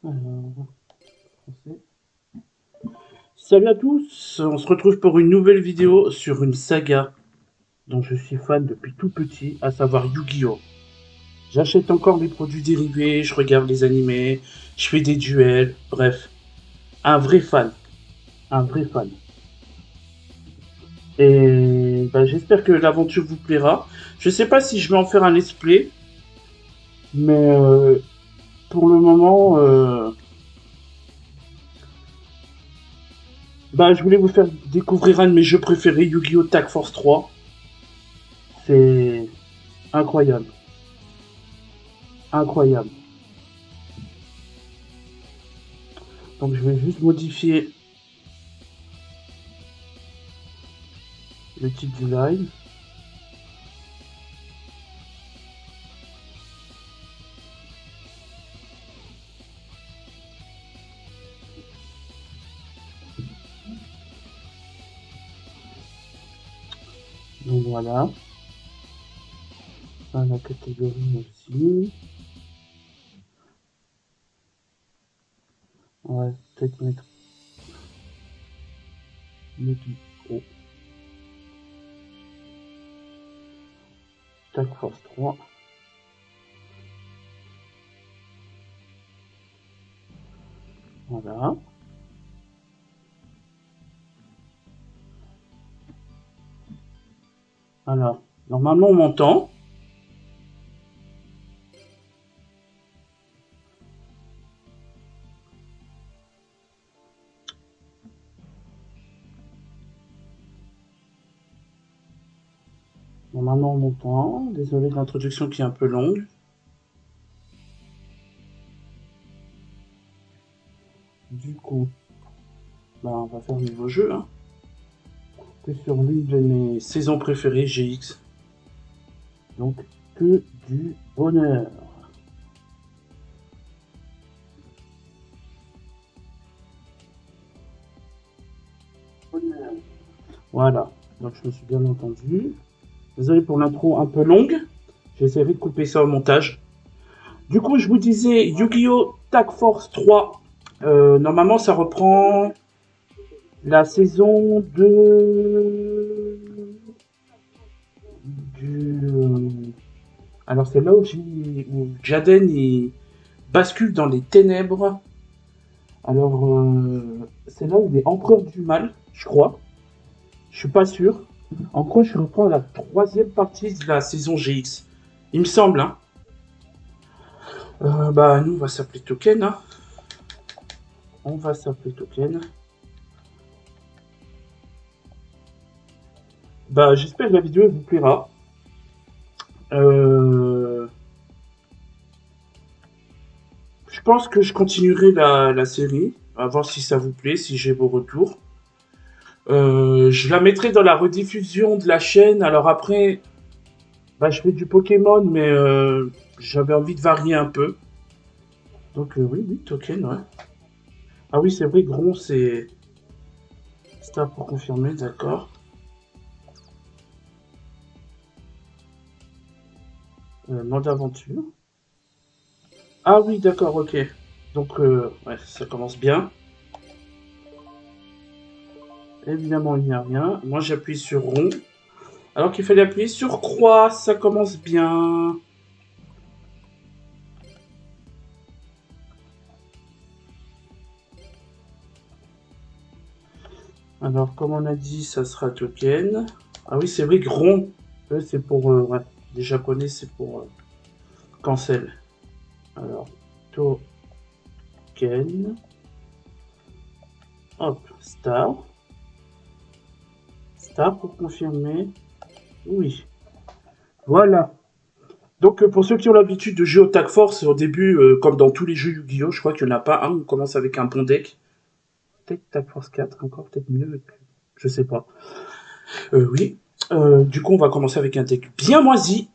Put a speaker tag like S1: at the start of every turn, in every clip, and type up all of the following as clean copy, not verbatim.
S1: Alors, français. Salut à tous, on se retrouve pour une nouvelle vidéo sur une saga dont je suis fan depuis tout petit, à savoir Yu-Gi-Oh! J'achète encore les produits dérivés, je regarde les animés, je fais des duels, bref, un vrai fan, un vrai fan. Et bah, j'espère que l'aventure vous plaira. Je sais pas si je vais en faire un let's play, mais pour le moment, bah, je voulais vous faire découvrir un de mes jeux préférés, Yu-Gi-Oh! Tag Force 3. C'est incroyable, incroyable. Donc je vais juste modifier le titre du live. Donc voilà. Dans la catégorie aussi. On va peut-être mettre Yu-Gi-Oh! Tag Force 3. Voilà. Alors, normalement on m'entend. Normalement on m'entend. Désolé de l'introduction qui est un peu longue. Du coup, bah, on va faire un nouveau jeu. Hein. Que sur l'une de mes saisons préférées, GX. Donc, que du bonheur. Voilà. Donc, je me suis bien entendu. Désolé pour l'intro un peu longue. J'essaierai de couper ça au montage. Du coup, je vous disais, Yu-Gi-Oh! Tag Force 3. Normalement, ça reprend la saison de... Alors, c'est là où Jaden il bascule dans les ténèbres. Alors, c'est là où il est empereur du mal, je crois. Je suis pas sûr. En gros, je reprends la troisième partie de la saison GX. Il me semble, hein. Bah, nous, on va s'appeler Token, hein. On va s'appeler Token. Bah, j'espère que la vidéo vous plaira. Je pense que je continuerai la série, à voir si ça vous plaît, si j'ai vos retours. Je la mettrai dans la rediffusion de la chaîne. Alors après, bah, je fais du Pokémon, mais j'avais envie de varier un peu. Donc oui, oui, Token, ouais. Ah oui, c'est vrai, Gron, c'est... C'était pour confirmer, d'accord. Mode aventure. Ah oui, d'accord, ok. Donc, ouais, ça commence bien. Évidemment, il n'y a rien. Moi, j'appuie sur rond. Alors qu'il fallait appuyer sur croix, ça commence bien. Alors, comme on a dit, ça sera token. Ah oui, c'est vrai que rond, c'est pour... ouais, les japonais, c'est pour cancel. Alors, token. Hop, star. Star pour confirmer. Oui. Voilà. Donc, pour ceux qui ont l'habitude de jouer au Tag Force, au début, comme dans tous les jeux Yu-Gi-Oh!, je crois qu'il n'y en a pas un, on commence avec un bon deck. Peut-être Tag Force 4, encore peut-être mieux. Je sais pas. Oui. Du coup, on va commencer avec un deck bien moisi.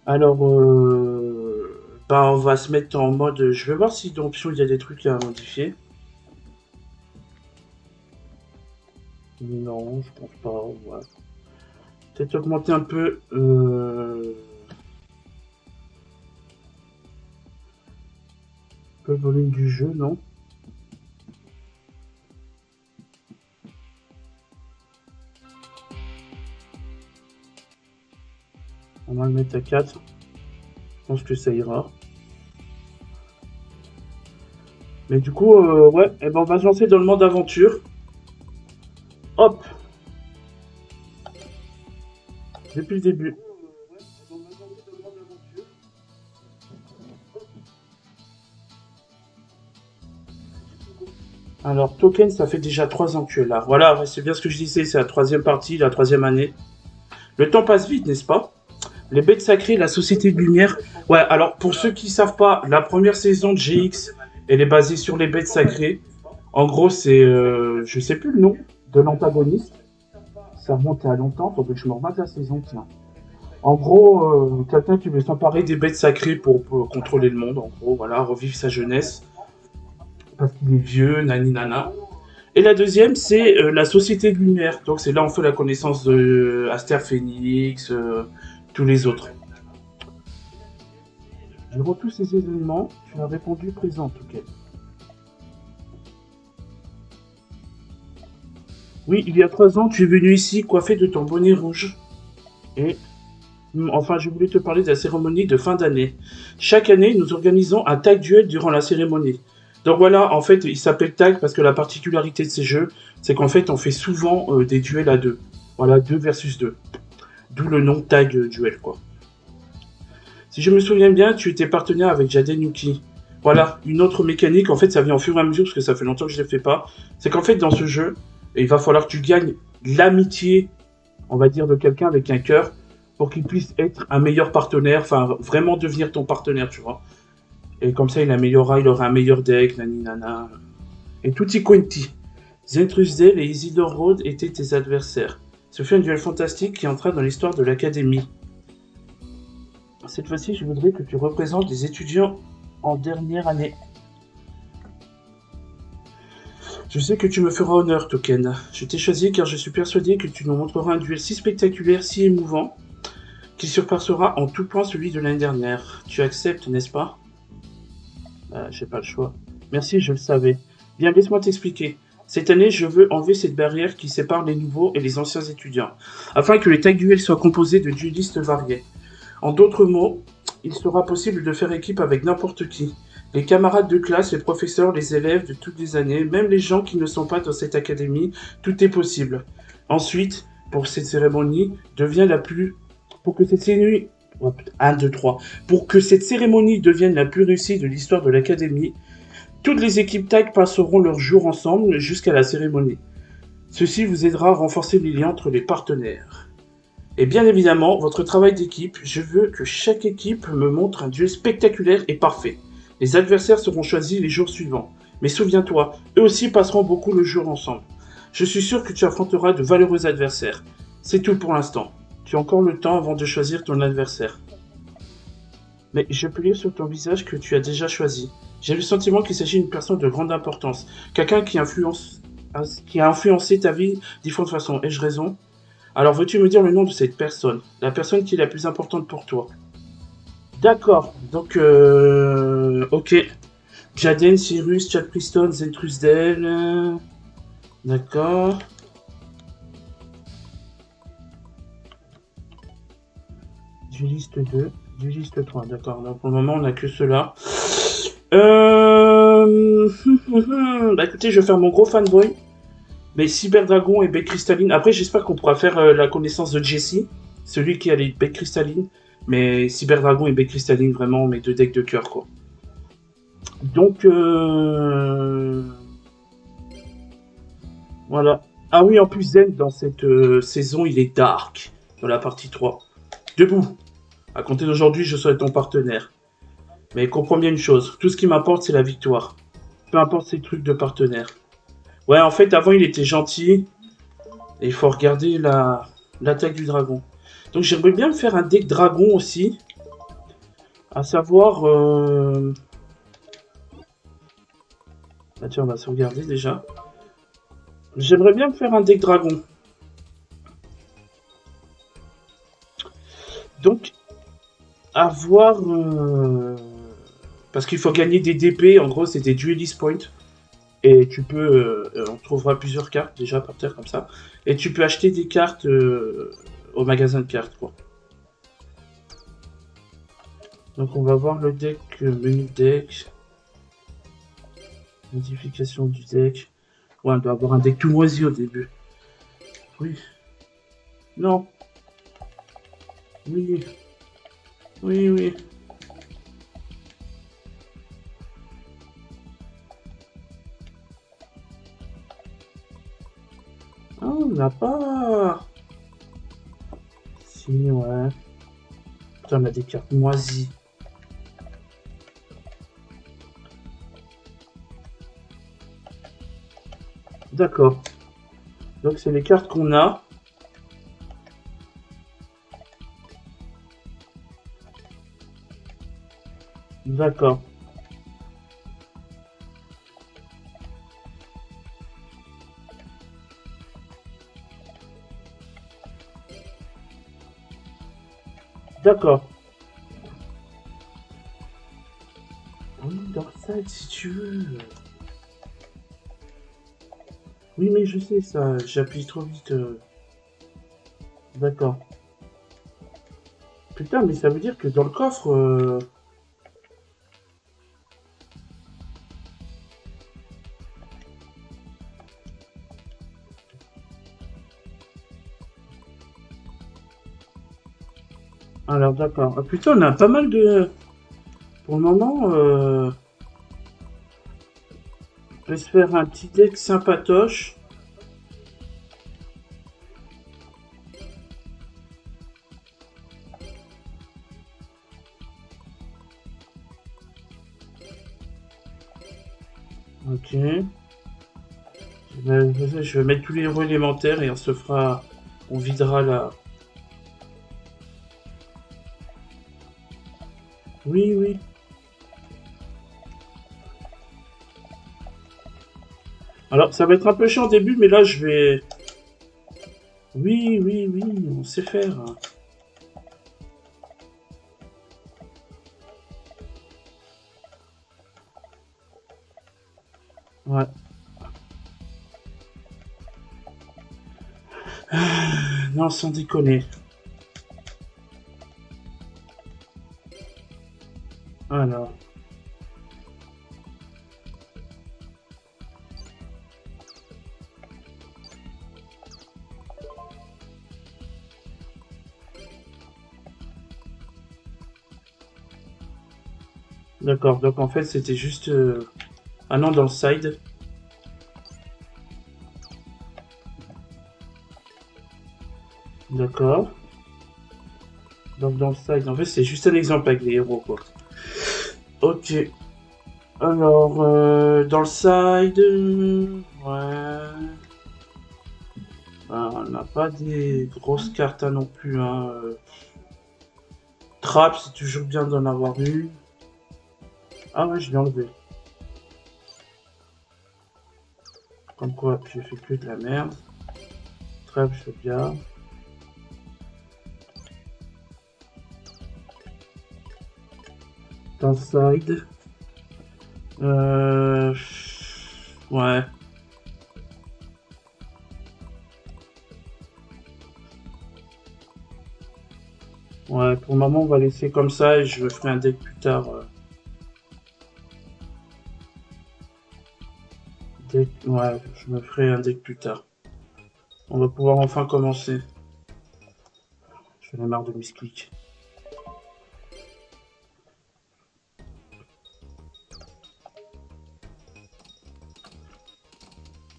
S1: Alors, bah, on va se mettre en mode... Je vais voir si dans l'option, il y a des trucs à modifier. Non, je pense pas. Ouais. Peut-être augmenter un peu le volume du jeu, non? On va le mettre à 4. Je pense que ça ira. Mais du coup, ouais, eh ben on va se lancer dans le monde aventure. Hop, depuis le début. Alors, Token, ça fait déjà 3 ans que tu es là. Voilà, c'est bien ce que je disais, c'est la troisième partie, la troisième année. Le temps passe vite, n'est-ce pas? Les bêtes sacrées, la société de lumière. Ouais, alors pour ceux qui savent pas, la première saison de GX, elle est basée sur les bêtes sacrées. En gros, c'est, je sais plus le nom de l'antagoniste. Ça remonte à longtemps, faudrait que je me remette la saison, tiens. En gros, quelqu'un qui veut s'emparer des bêtes sacrées pour contrôler le monde, en gros, voilà, revivre sa jeunesse, parce qu'il est vieux, nani nana. Et la deuxième, c'est la Société de Lumière. Donc c'est là où on fait la connaissance de Aster Phoenix, tous les autres. Durant tous ces événements, tu as répondu présent, Touquet. Oui, il y a 3 ans, tu es venu ici coiffé de ton bonnet rouge. Et enfin, je voulais te parler de la cérémonie de fin d'année. Chaque année, nous organisons un tag duel durant la cérémonie. Donc voilà, en fait, il s'appelle tag parce que la particularité de ces jeux, c'est qu'en fait, on fait souvent des duels à deux. Voilà, 2 versus 2. D'où le nom tag duel, quoi. Si je me souviens bien, tu étais partenaire avec Jaden Yuki. Voilà, une autre mécanique, en fait, ça vient au fur et à mesure, parce que ça fait longtemps que je ne le fais pas. C'est qu'en fait, dans ce jeu, il va falloir que tu gagnes l'amitié, on va dire, de quelqu'un avec un cœur, pour qu'il puisse être un meilleur partenaire, enfin, vraiment devenir ton partenaire, tu vois. Et comme ça, il améliorera, il aura un meilleur deck, nani nana. Et tutti quanti. Zentrusdale et Isidore Road étaient tes adversaires. Ce fut un duel fantastique qui entra dans l'histoire de l'Académie. Cette fois-ci, je voudrais que tu représentes des étudiants en dernière année. Je sais que tu me feras honneur, Token. Je t'ai choisi car je suis persuadé que tu nous montreras un duel si spectaculaire, si émouvant, qui surpassera en tout point celui de l'année dernière. Tu acceptes, n'est-ce pas? J'ai pas le choix. Merci, je le savais. Bien, laisse-moi t'expliquer. Cette année, je veux enlever cette barrière qui sépare les nouveaux et les anciens étudiants, afin que les tags duels soient composés de duellistes variés. En d'autres mots, il sera possible de faire équipe avec n'importe qui. Les camarades de classe, les professeurs, les élèves de toutes les années, même les gens qui ne sont pas dans cette académie, tout est possible. Ensuite, pour cette cérémonie, devient la plus... Pour que cette cérémonie... 1, 2, 3. Pour que cette cérémonie devienne la plus réussie de l'histoire de l'académie, toutes les équipes tag passeront leur jour ensemble jusqu'à la cérémonie. Ceci vous aidera à renforcer les liens entre les partenaires. Et bien évidemment, votre travail d'équipe, je veux que chaque équipe me montre un duel spectaculaire et parfait. Les adversaires seront choisis les jours suivants. Mais souviens-toi, eux aussi passeront beaucoup le jour ensemble. Je suis sûr que tu affronteras de valeureux adversaires. C'est tout pour l'instant. Tu as encore le temps avant de choisir ton adversaire. Mais je peux lire sur ton visage que tu as déjà choisi. J'ai le sentiment qu'il s'agit d'une personne de grande importance. Quelqu'un qui a influencé ta vie de différentes façons. Ai-je raison? Alors veux-tu me dire le nom de cette personne? La personne qui est la plus importante pour toi. D'accord. Donc, ok. Jaden, Cyrus, Chad Preston, Zentrusdale. D'accord. Du liste 2, du liste 3. D'accord. Donc pour le moment, on n'a que cela. Bah écoutez, je vais faire mon gros fanboy. Mais Cyber Dragon et Bête Cristalline. Après, j'espère qu'on pourra faire la connaissance de Jesse, celui qui a les Bête Cristalline. Mais Cyber Dragon et Bête Cristalline, vraiment mes 2 decks de cœur, quoi. Donc, voilà. Ah oui, en plus, Zen, dans cette saison, il est dark, dans la partie 3. Debout. À compter d'aujourd'hui, je serai ton partenaire. Mais comprends bien une chose, tout ce qui m'importe, c'est la victoire. Peu importe ces trucs de partenaire. Ouais, en fait, avant, il était gentil. Et il faut regarder l'attaque du dragon. Donc j'aimerais bien me faire un deck dragon aussi. À savoir... Bah tiens, on va sauvegarder déjà. J'aimerais bien me faire un deck dragon. Donc, avoir... parce qu'il faut gagner des DP, en gros c'est des duelist points. Et tu peux... on trouvera plusieurs cartes déjà par terre comme ça. Et tu peux acheter des cartes au magasin de cartes, quoi. Donc on va voir le deck, menu deck. Modification du deck. Ouais, on doit avoir un deck tout moisi au début. Oui. Non. Oui. Oui, oui. Ah, on n'a pas. Si, ouais. Putain, on a des cartes moisies. D'accord. Donc c'est les cartes qu'on a. D'accord. D'accord. Oui, dans le site, si tu veux. Oui, mais je sais ça. J'appuie trop vite. D'accord. Putain, mais ça veut dire que dans le coffre... Alors, d'accord. Ah, putain, on a pas mal de... Pour le moment, on peut se faire un petit deck sympatoche. Ok. Je vais mettre tous les héros élémentaires et on se fera... On videra la... Oui, oui. Alors, ça va être un peu chiant au début, mais là, je vais... Oui, oui, oui, on sait faire. Ouais. Non, sans déconner. Alors. D'accord, donc en fait, c'était juste... Ah non, dans le side. D'accord. Donc dans le side, en fait, c'est juste un exemple avec les héros, quoi. Ok. Alors, dans le side... Ouais... Ah, on n'a pas des grosses cartes hein, non plus. Hein. Trap, c'est toujours bien d'en avoir une. Ah ouais, je l'ai enlevé. Comme quoi, j'ai fait que de la merde. Trap, je fais bien. Dans le side... Ouais. Ouais, pour le moment, on va laisser comme ça et je ferai un deck plus tard. Ouais, je me ferai un deck plus tard. On va pouvoir enfin commencer. J'en ai marre de misclick.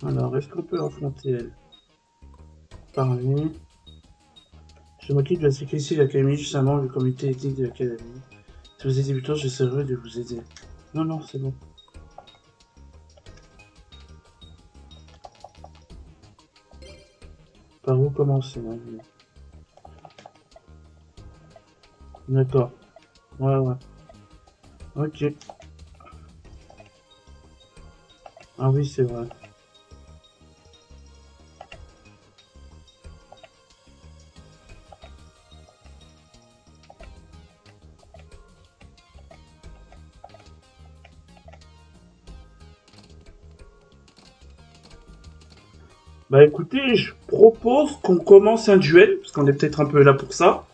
S1: Alors, est-ce qu'on peut affronter elle? Parler. Je m'occupe de la sécurité de l'académie, justement, le comité éthique de l'académie. Si vous êtes débutant, j'essaierai de vous aider. Non, non, c'est bon. Par où commencer hein, D'accord. Ouais, ouais. Ok. Ah oui, c'est vrai. Bah écoutez, je propose qu'on commence un duel, parce qu'on est peut-être un peu là pour ça.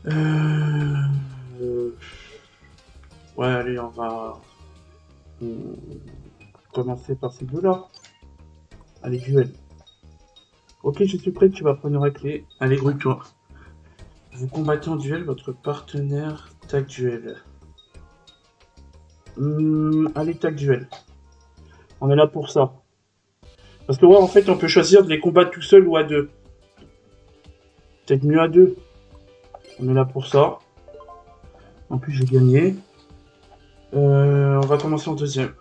S1: Euh, Ouais, allez, on va commencer par ces deux-là. Allez, duel. Ok, je suis prêt, tu vas prendre la clé. Allez, grouille-toi. Vous combattez en duel votre partenaire. Tac duel. Allez, tac duel. On est là pour ça. Parce que ouais, en fait, on peut choisir de les combattre tout seul ou à deux. Peut-être mieux à deux. On est là pour ça. En plus, j'ai gagné. On va commencer en deuxième.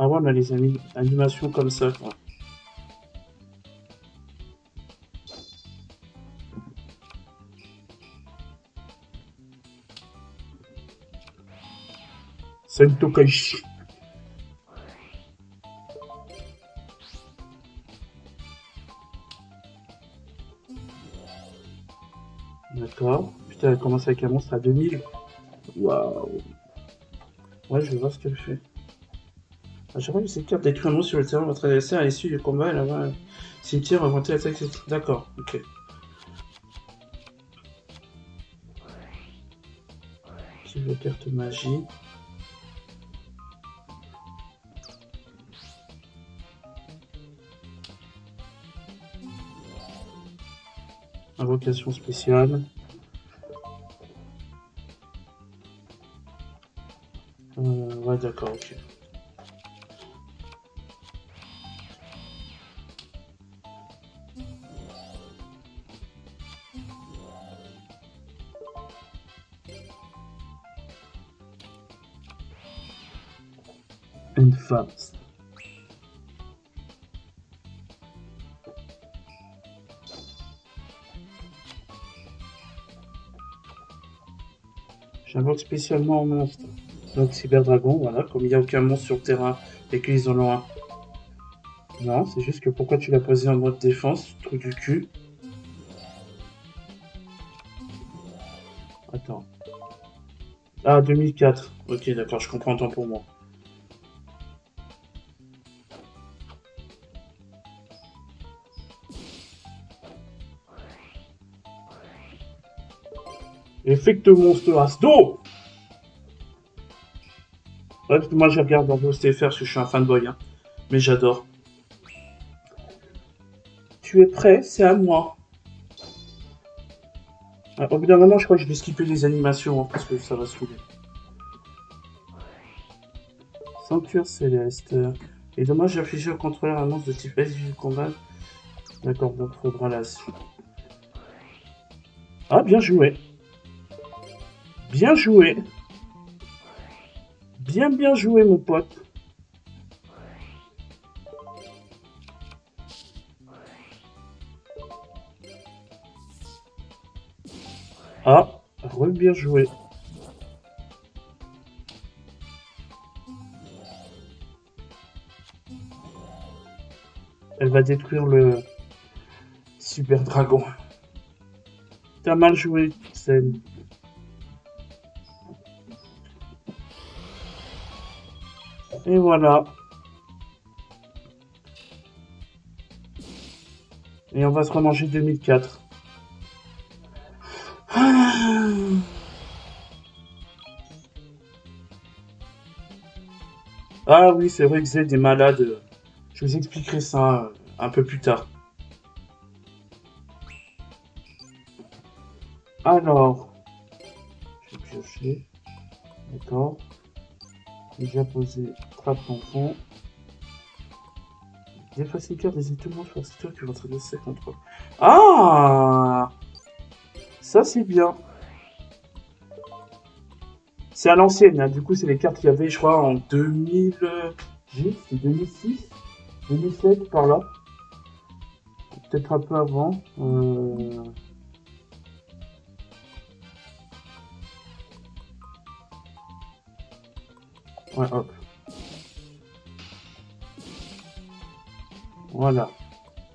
S1: Ah ouais, on a les animations comme ça, quoi. Sento Kaishi. D'accord. Putain, elle commence avec un monstre à 2000. Waouh. Ouais, je vais voir ce qu'elle fait. À chaque fois que cette carte détruit un monstre sur le terrain, votre adversaire à l'issue du combat, elle a un cimetière, augmenter l'attaque. D'accord, ok. Active la carte magie. Invocation spéciale. Ouais, d'accord, ok. And fast. J'invoque spécialement un monstre. Donc Cyberdragon, voilà, comme il n'y a aucun monstre sur le terrain et qu'ils en ont un. Non, c'est juste que pourquoi tu l'as posé en mode défense, trou du cul. Attends. Ah, 2004. Ok, d'accord, je comprends tant pour moi. Effect monstre Asdo. Ouais, parce que moi je regarde dans vos STFR parce que je suis un fanboy, hein. Mais j'adore. Tu es prêt? C'est à moi. Ah, au bout d'un moment, je crois que je vais skipper les animations hein, parce que ça va saouler. Ceinture céleste. Et dommage infligé au contrôleur un monstre de type S du combat. D'accord, donc faudra la. Ah, bien joué. Bien joué. Bien joué, mon pote. Ah, bien joué. Elle va détruire le super dragon. T'as mal joué, Sen. Et voilà. Et on va se remanger 2004. Ah oui, c'est vrai que Zed est malade. Je vous expliquerai ça un peu plus tard. Alors, je vais piocher. D'accord. Déjà posé trappe d'enfant. Des facilitateurs des étonnements sur la que votre adversaire contrôle. Ah, ça c'est bien. C'est à l'ancienne, hein. Du coup, c'est les cartes qu'il y avait, je crois, en 2000. C'est 2006 2007 par là. Peut-être un peu avant. Ouais, hop. Voilà.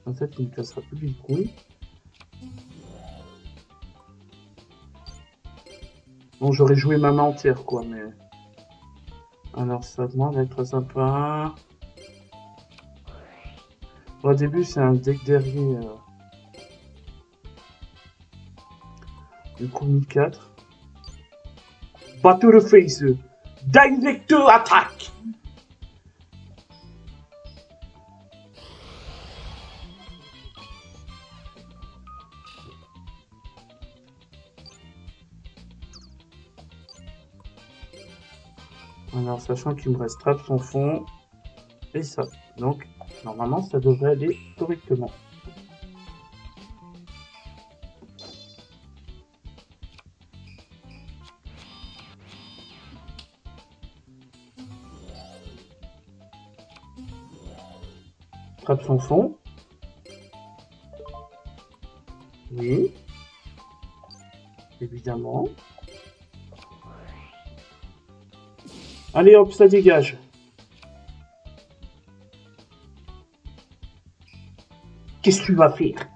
S1: En fait, il ne cassera plus les couilles. Bon, j'aurais joué ma main entière, quoi, mais... Alors, ça demande d'être très sympa. Bon, au début, c'est un deck derrière. Du coup, 1004. Battle Face. Direct Attack. Alors, sachant qu'il me reste Trap son fond et ça. Donc, normalement, ça devrait aller correctement. Trap son fond. Oui. Évidemment. Allez hop, ça dégage. Qu'est-ce que tu vas faire?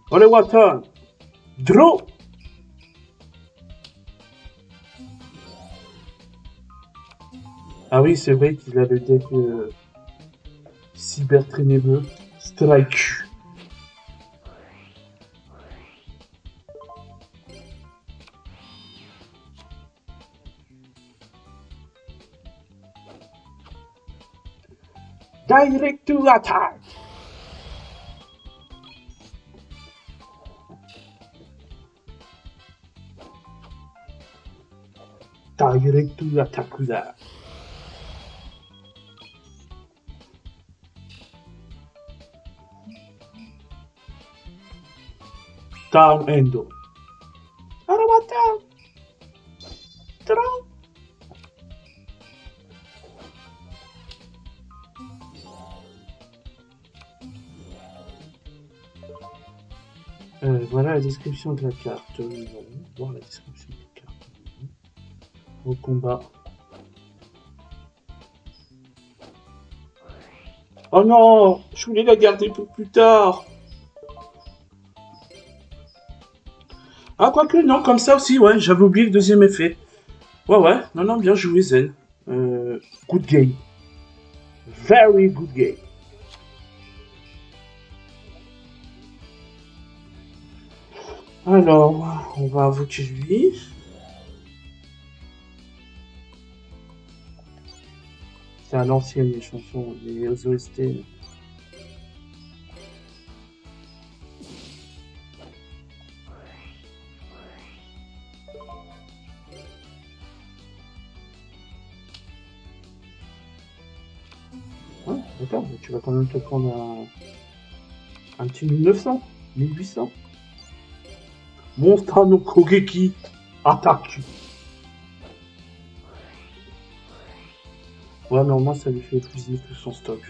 S1: Allez, Watton. Draw. Ah oui, c'est vrai qu'il a le deck cyber ténébreux. Strike. Direct to attack. Direct to attack that. Down endo. Arabata. Draw. Voilà la description de la carte. On va voir la description de la carte. Au combat. Oh non, je voulais la garder pour plus tard. Ah, quoique, non, comme ça aussi, ouais, j'avais oublié le deuxième effet. Ouais, non, bien joué, Zen. Good game. Very good game. Alors, on va invoquer lui. C'est à l'ancienne, les chansons, les OST. Ouais, d'accord, tu vas quand même te prendre un petit 1900, 1800. Monstra no Kogeki, attaque. Ouais, mais au moins ça lui fait épuiser tout son stock.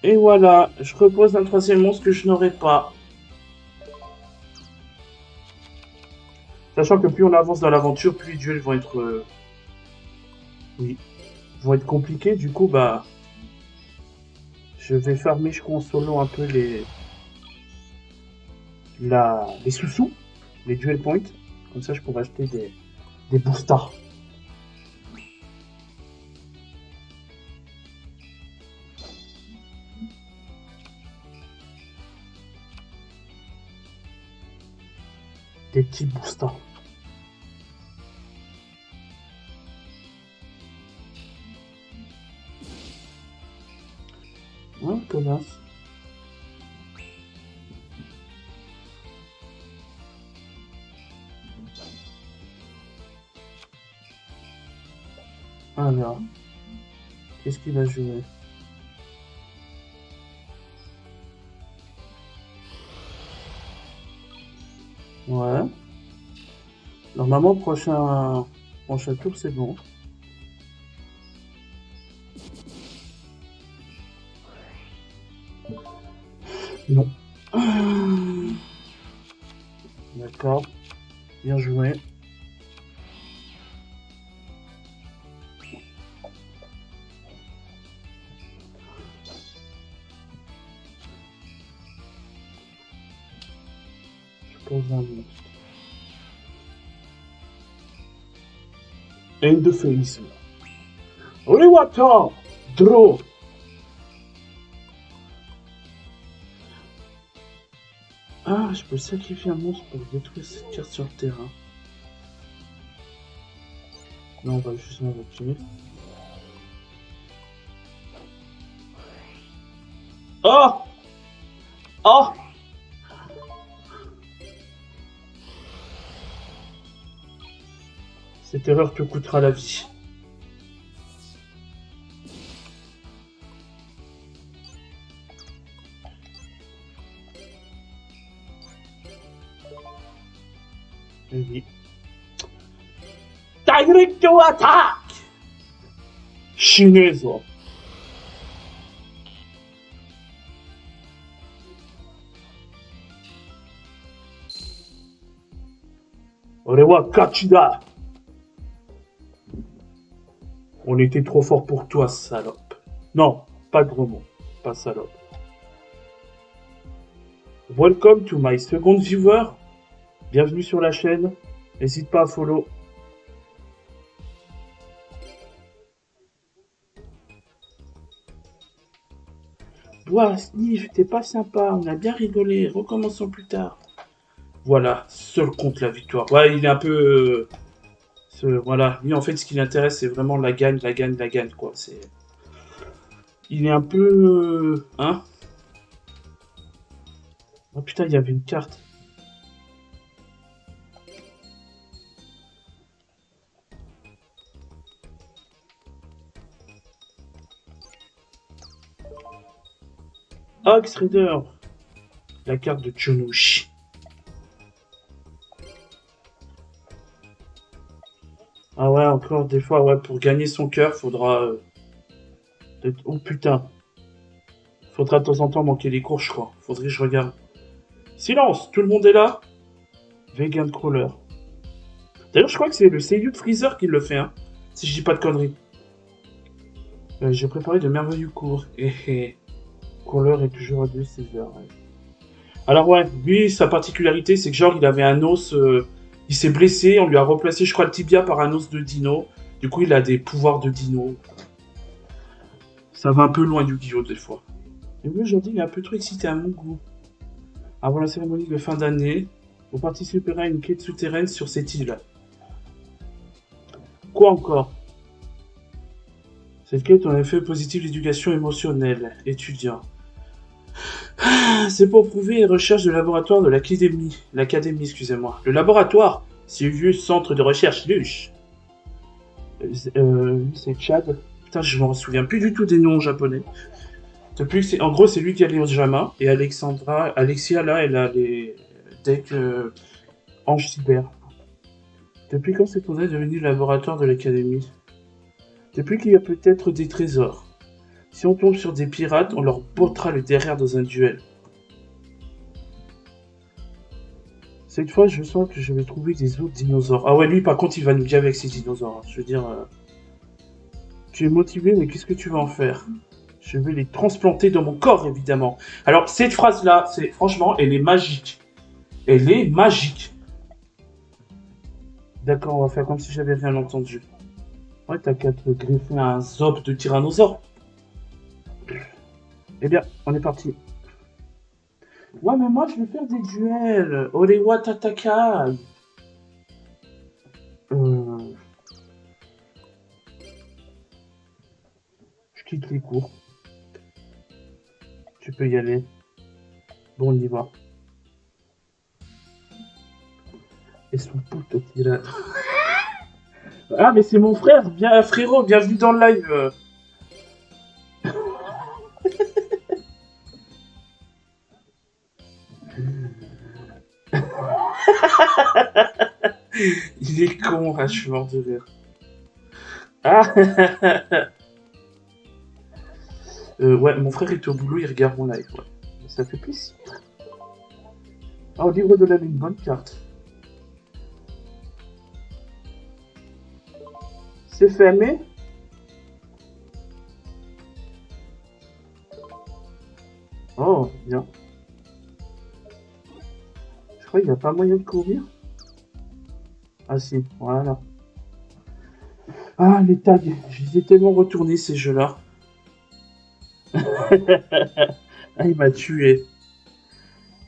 S1: Et voilà, je repose un troisième monstre que je n'aurai pas. Sachant que plus on avance dans l'aventure, plus les duels vont être... oui, vont être compliqués. Du coup, bah... je vais farmer, je crois, en solo un peu les sous-sous, les duel points. Comme ça, je pourrais acheter des boosters. Des petits boosters. Hein, connasse. Alors, qu'est-ce qu'il va jouer? Ouais. Normalement, prochain tour, c'est bon. Non. D'accord. Bien joué. Pose un monstre. Endophéisme. Riwata! Draw! Ah, je peux sacrifier un monstre pour détruire cette carte sur le terrain. Non, on va juste m'invoquer. Oh! Oh! Cette erreur te coûtera la vie. Oui. Direct attack! Shinezo. Orewa Kachida. On était trop fort pour toi, salope. Non, pas gros mot. Pas salope. Welcome to my second viewer. Bienvenue sur la chaîne. N'hésite pas à follow. Bois, Sniff, t'es pas sympa. On a bien rigolé. Recommençons plus tard. Voilà, seul compte la victoire. Ouais, il est un peu... voilà, lui en fait ce qui l'intéresse c'est vraiment la gagne, quoi. Il est un peu... Hein? Oh putain, il y avait une carte. Ox Raider. La carte de Chonushi. Ah ouais, encore des fois, ouais, pour gagner son cœur, faudra... Oh putain. Faudra de temps en temps manquer les cours, je crois. Faudrait que je regarde. Silence, tout le monde est là. Vegan Crawler. D'ailleurs, je crois que c'est le seiyuu de Freezer qui le fait, hein. Si je dis pas de conneries. J'ai préparé de merveilleux cours. Et Crawler est toujours à 2 César. Ouais. Alors ouais, lui, sa particularité, c'est que genre, il avait un os... il s'est blessé, on lui a remplacé, je crois, le tibia par un os de dino. Du coup, il a des pouvoirs de dino. Ça va un peu loin, Yu-Gi-Oh! Des fois. Et oui, aujourd'hui, il est un peu trop excité à mon goût. Avant la cérémonie de fin d'année, vous participerez à une quête souterraine sur cette île. Quoi encore? Cette quête a un effet positif d'éducation émotionnelle. Étudiant. C'est pour prouver les recherches de laboratoire de l'académie. L'académie, excusez-moi. Le laboratoire, c'est le vieux centre de recherche Luche. C'est Chad. Putain, je m'en souviens plus du tout des noms japonais. Depuis que en gros, c'est lui qui a les Osama. Et Alexia, là, elle a les decks Ange Cyber. Depuis quand c'est tourné devenu le laboratoire de l'académie? Depuis qu'il y a peut-être des trésors. Si on tombe sur des pirates, on leur bottera le derrière dans un duel. Cette fois, je sens que je vais trouver des autres dinosaures. Ah ouais, lui, par contre, il va nous gaver avec ses dinosaures. Hein. Je veux dire... Tu es motivé, mais qu'est-ce que tu vas en faire? Je vais les transplanter dans mon corps, évidemment. Alors, cette phrase-là, franchement, elle est magique. Elle est magique. D'accord, on va faire comme si j'avais rien entendu. Ouais, t'as qu'à te greffer un zob de tyrannosaure. Eh bien, on est parti. Ouais, mais moi, je vais faire des duels. Orewa Tatakai. Je quitte les cours. Tu peux y aller. Bon, on y va. Et son pote tyran. Ah, mais c'est mon frère. Bien, frérot, bienvenue dans le live. Il est con, je suis mort de rire. Ah ouais, mon frère est au boulot, il regarde mon live. Ouais. Ça fait plaisir. Ah, au livre de la lune, bonne carte. C'est fermé. Oh, bien. crois qu'il n'y a pas moyen de courir. Ah si, voilà. Ah, les tags. Je les ai tellement retournés, ces jeux-là. Ah, il m'a tué.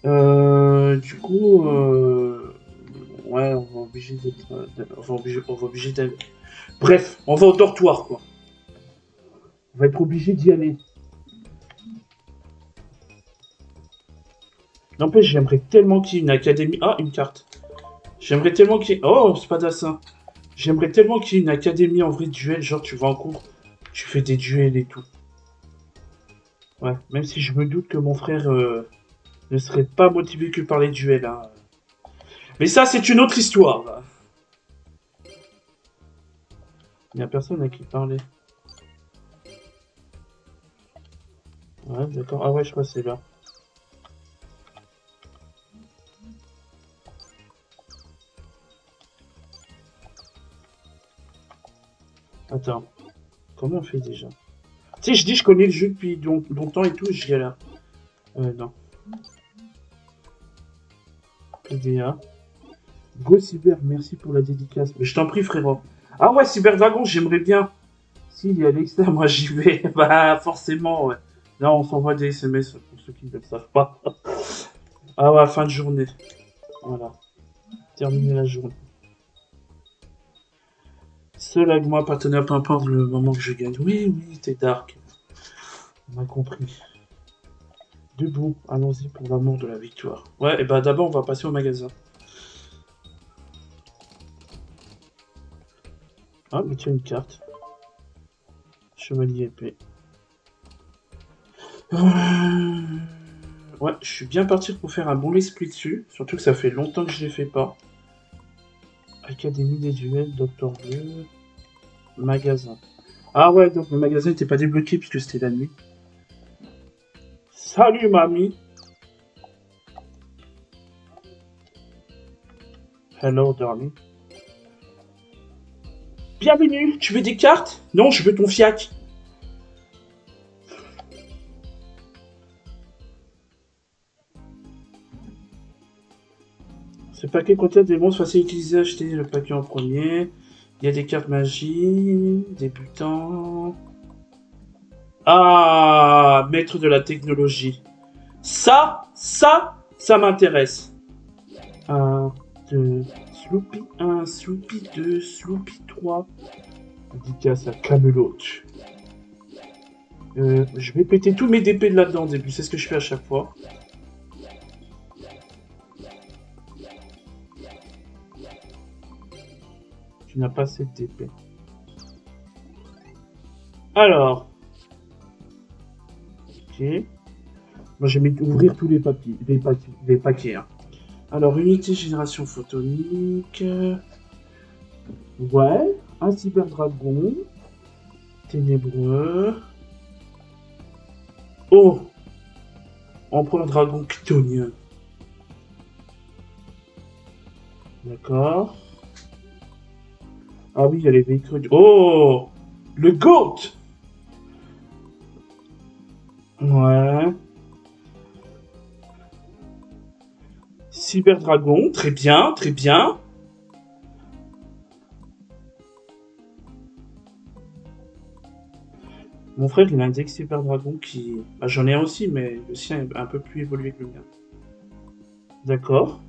S1: Du coup, ouais, on va obliger d'être, on va obliger d'aller. Bref, on va au dortoir, quoi. On va être obligé d'y aller. N'empêche, j'aimerais tellement qu'il y ait une académie. Ah, une carte. J'aimerais tellement qu'il y ait. Oh, spadassin. J'aimerais tellement qu'il y ait une académie en vrai de duel. Genre, tu vas en cours, tu fais des duels et tout. Ouais, même si je me doute que mon frère ne serait pas motivé que par les duels. Hein. Mais ça, c'est une autre histoire. Il n'y a personne à qui parler. Ouais, d'accord. Ah ouais, je crois que c'est là. Attends. Comment on fait déjà? Tu sais, je dis je connais le jeu depuis longtemps et tout, j'y galère. Non. PDA. Go Cyber, merci pour la dédicace. Mais je t'en prie, frérot. Ah ouais, Cyber Dragon, j'aimerais bien. S'il y a l'extra, moi j'y vais. Bah, forcément, ouais. Là, on s'envoie des SMS pour ceux qui ne le savent pas. Ah ouais, fin de journée. Voilà. Terminer la journée. Seul avec moi, partenaire, peu importe le moment que je gagne. Oui, oui, t'es dark. On a compris. Debout, allons-y pour l'amour de la victoire. Ouais, et bah d'abord, on va passer au magasin. Ah, mais tiens, une carte. Chevalier épée. Ouais, je suis bien parti pour faire un bon esprit dessus. Surtout que ça fait longtemps que je les fais pas. Académie des duels, Docteur Bleu. Magasin. Ah ouais, donc le magasin n'était pas débloqué puisque c'était la nuit. Salut mamie. Hello darling. Bienvenue, tu veux des cartes? Non, je veux ton fiac. Ce paquet contient des monstres faciles à utiliser, acheter le paquet en premier. Il y a des cartes magie, débutants. Ah, maître de la technologie. Ça m'intéresse. 1, 2, Sloopy 1, Sloopy 2, Sloopy 3. Dédicace à Camelot. Je vais péter tous mes DP de là-dedans au début, c'est ce que je fais à chaque fois. Tu n'as pas assez de DP. Alors. Ok. Moi, je vais ouvrir tous les papiers, les paquets. Hein. Alors, unité génération photonique. Ouais. Un cyberdragon. Ténébreux. Oh! Empereur dragon chtonien. D'accord. Ah oui, il y a les véhicules. Oh! Le GOAT! Ouais. Cyberdragon, très bien, très bien. Mon frère, il a un deck Cyberdragon qui... Bah, j'en ai un aussi, mais le sien est un peu plus évolué que le mien. D'accord.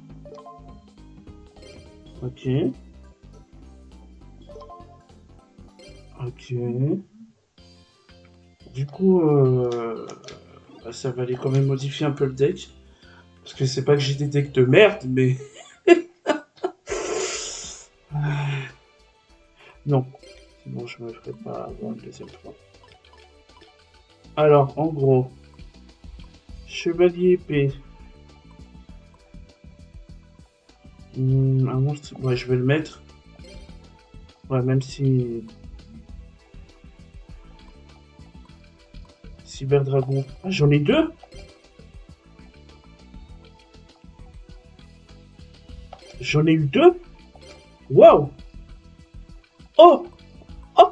S1: Ok. Ok. Du coup, bah, ça va aller quand même modifier un peu le deck. Parce que c'est pas que j'ai des decks de merde, mais... non. Sinon, je me ferais pas avoir une deuxième fois. Alors, en gros... Chevalier épée. Un monstre... Ouais, je vais le mettre. Ouais, même si... Cyberdragon. Ah, j'en ai deux? J'en ai eu deux? Waouh! Oh! Oh!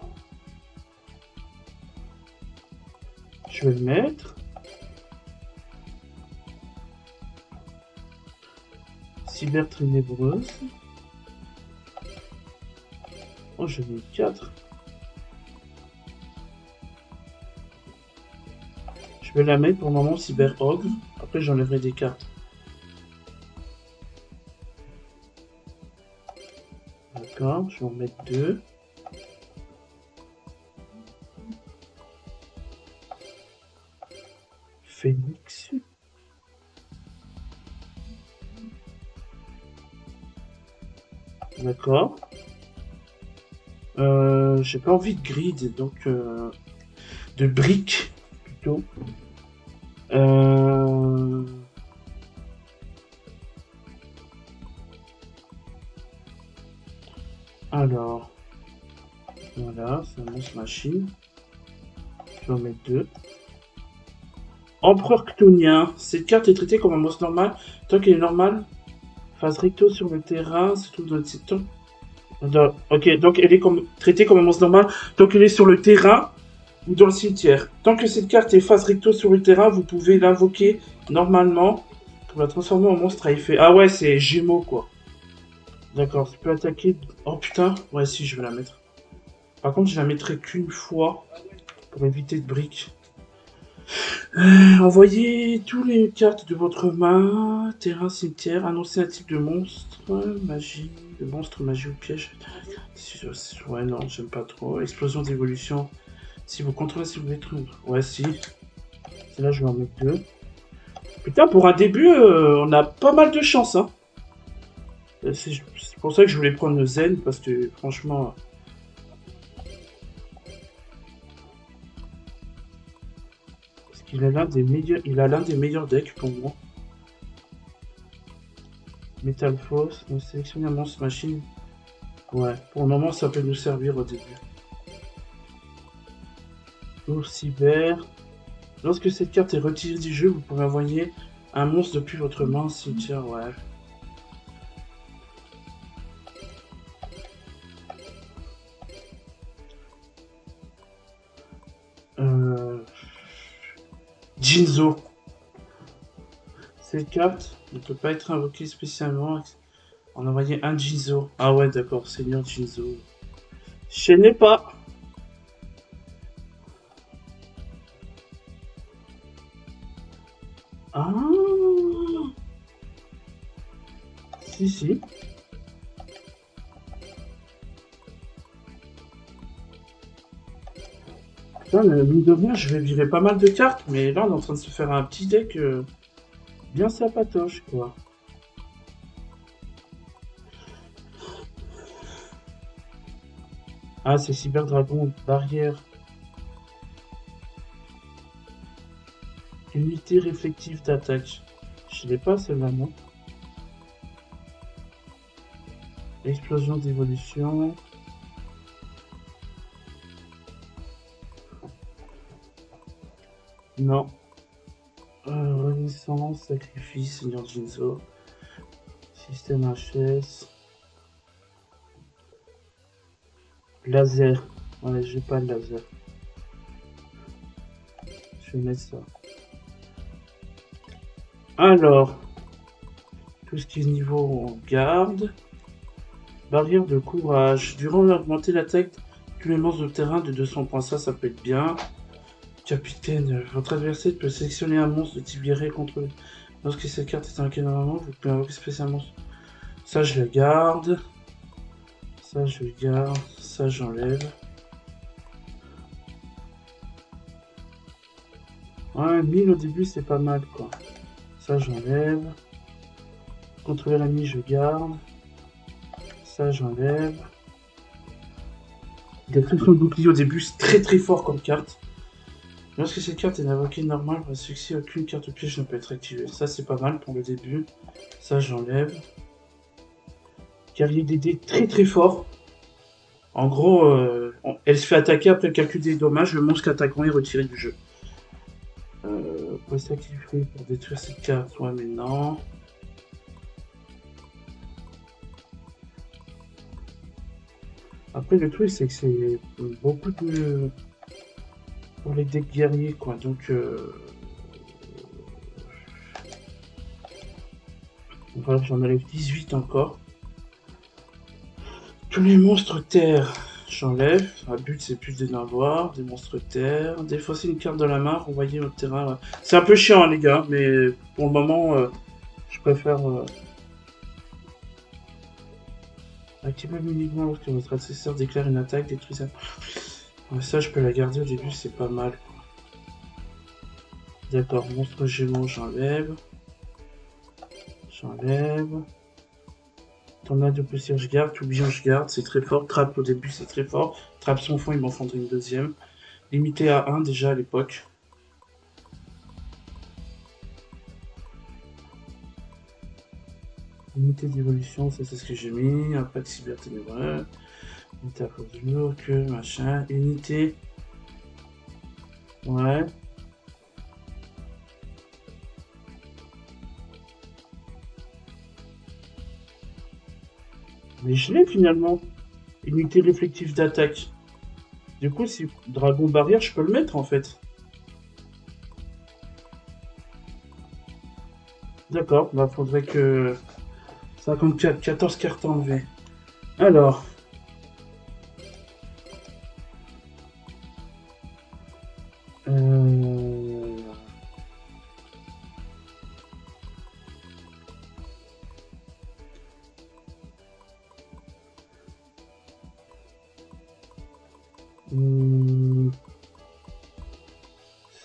S1: Je vais le mettre. Cyber ténébreuse. Oh, j'en ai 4. Je vais la mettre pour le moment Cyber Ogre. Après, j'enlèverai des cartes. D'accord, je vais en mettre 2. Phoenix. D'accord. J'ai pas envie de grid, donc de briques plutôt. Alors, voilà, c'est un monstre machine. Je vais en mettre 2. Empereur Ctonien. Cette carte est traitée comme un monstre normal. Tant qu'elle est normale, phase recto sur le terrain, se trouve dans le secteur. Ok, donc elle est traitée comme un monstre normal tant qu'elle est sur le terrain ou dans le cimetière. Tant que cette carte est face recto sur le terrain, vous pouvez l'invoquer normalement pour la transformer en monstre à effet. Ah ouais, c'est Gémeaux quoi. D'accord, tu peux attaquer. Oh putain, ouais, si, je vais la mettre. Par contre, je la mettrai qu'une fois pour éviter de briques. Envoyez toutes les cartes de votre main, terrain, cimetière, annoncez un type de monstre, magie, de monstre, magie ou piège. Ouais, non, j'aime pas trop. Explosion d'évolution. Si vous contrôlez, si vous détruisez. Ouais, si. C'est là, je vais en mettre 2. Putain, pour un début, on a pas mal de chance, hein. C'est pour ça que je voulais prendre le Zen, parce que franchement. Parce qu'il a l'un des meilleurs. Il a l'un des meilleurs decks pour moi. Metal Force, on sélectionne un monstre machine. Ouais, pour le moment, ça peut nous servir au début. Tour cyber. Lorsque cette carte est retirée du jeu, vous pouvez envoyer un monstre depuis votre main, cimetière, ouais. Jinzo. Cette carte ne peut pas être invoquée spécialement. On envoyait un Jinzo. Ah ouais, d'accord, Seigneur Jinzo. Je n'ai pas. Ah. Si, si. Putain, mine de rien, je vais virer pas mal de cartes, mais là, on est en train de se faire un petit deck bien sapatoche, quoi. Ah, c'est Cyber Dragon, barrière. Unité réflective d'attaque. Je l'ai pas celle-là, non. Explosion d'évolution. Non. Renaissance, sacrifice, Seigneur Jinzo. Système HS. Laser. Ouais, j'ai pas de laser. Je vais mettre ça. Alors. Tout ce qui est niveau, on garde. Barrière de courage. Durant augmenter l'attaque, tous les monstres de terrain de 200 points. Ça peut être bien. Capitaine, votre adversaire peut sélectionner un monstre de type guerrier contre lui. Lorsque cette carte est invoquée normalement, vous pouvez invoquer spécialement. Ça, je le garde. Ça, je le garde. Ça, j'enlève. Ouais, 1000 au début, c'est pas mal, quoi. Ça, j'enlève. Contrôler l'ennemi, je garde. Ça, j'enlève. Destruction de bouclier au début, c'est très très fort comme carte. Lorsque cette carte est invoquée normale, va succès, aucune carte piège ne peut être activée. Ça, c'est pas mal pour le début. Ça, j'enlève. Guerrier DD très très fort. En gros, elle se fait attaquer après le calcul des dommages. Le monstre attaquant est retiré du jeu. Pour s'activer pour détruire cette carte. Ouais, mais non. Après, le truc, c'est que c'est beaucoup de. Pour les decks guerriers, quoi. Donc. Bref, j'en enlève 18 encore. Tous les monstres terre, j'enlève. Le but, c'est plus d'en avoir. Des monstres terre. Défausser une carte de la main, renvoyer au terrain. Ouais. C'est un peu chiant, les gars, mais pour le moment, je préfère... Activable uniquement lorsque votre adversaire déclare une attaque, détruit ça. Ouais, ça, je peux la garder au début, c'est pas mal. D'accord, monstre gémeaux, j'enlève. J'enlève. Tornade de poussière, je garde. Tourbillon, je garde. C'est très fort. Trappe au début, c'est très fort. Trappe son fond, il m'en faudrait une deuxième. Limité à 1 déjà à l'époque. Unité d'évolution, ça c'est ce que j'ai mis. Impact cyber ténébreux. Unité à cause du jour, que machin. Unité. Ouais. Mais je l'ai finalement. Unité réflective d'attaque. Du coup, si Dragon Barrière, je peux le mettre en fait. D'accord, bah faudrait que... 54, 14 cartes enlevées. Alors.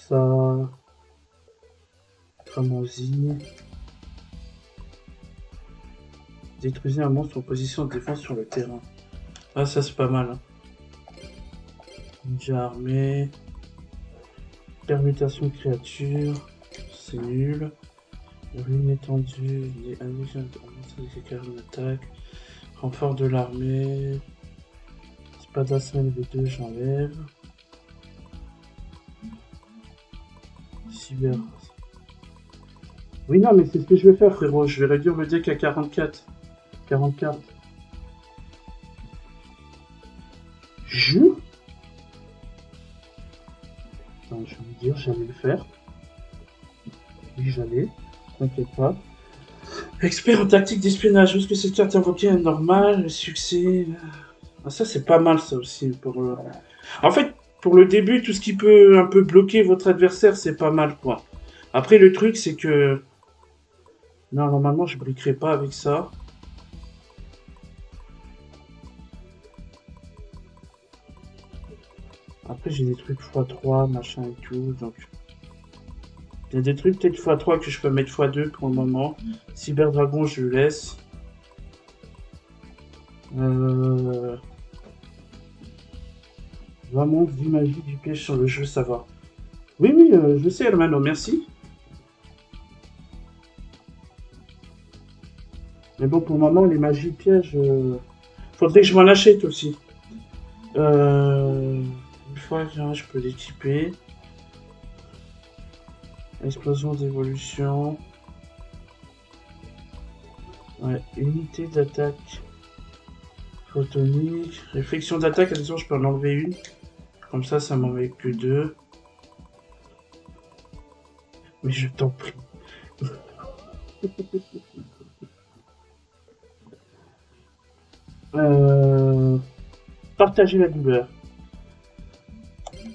S1: Ça. Cramoisi. Détruisez un monstre en position de défense sur le terrain. Ah, ça c'est pas mal. Hein. Ninja armé. Permutation de créature. C'est nul. Ruine étendue. Une attaque. Renfort de l'armée. Spadassin LV2, j'enlève. Cyber. Oui, non, mais c'est ce que je vais faire, frérot. Je vais réduire le deck à 44. 44. Jure? Non, je vais vous dire, j'allais le faire. Oui, j'allais. T'inquiète pas. Expert en tactique d'espionnage. Est-ce que cette carte invoquée est normale? Le succès. Ah, ça, c'est pas mal, ça aussi. En fait, pour le début, tout ce qui peut un peu bloquer votre adversaire, c'est pas mal, quoi. Après, le truc, c'est que... Non, normalement, je briquerai pas avec ça. Après, j'ai des trucs x3, machin et tout, donc... Il y a des trucs peut-être x3 que je peux mettre x2 pour le moment. Cyber Dragon, je le laisse. Vraiment, vie magie du piège sur le jeu, ça va. Oui, oui, je sais, Hermano, merci. Mais bon, pour le moment, les magies pièges... Faudrait que je m'en achète aussi. Une fois que je peux l'équiper. Explosion d'évolution. Ouais, unité d'attaque photonique. Réflexion d'attaque, attention, je peux en enlever une. Comme ça m'en met que 2. Mais je t'en prie. Partager la douleur.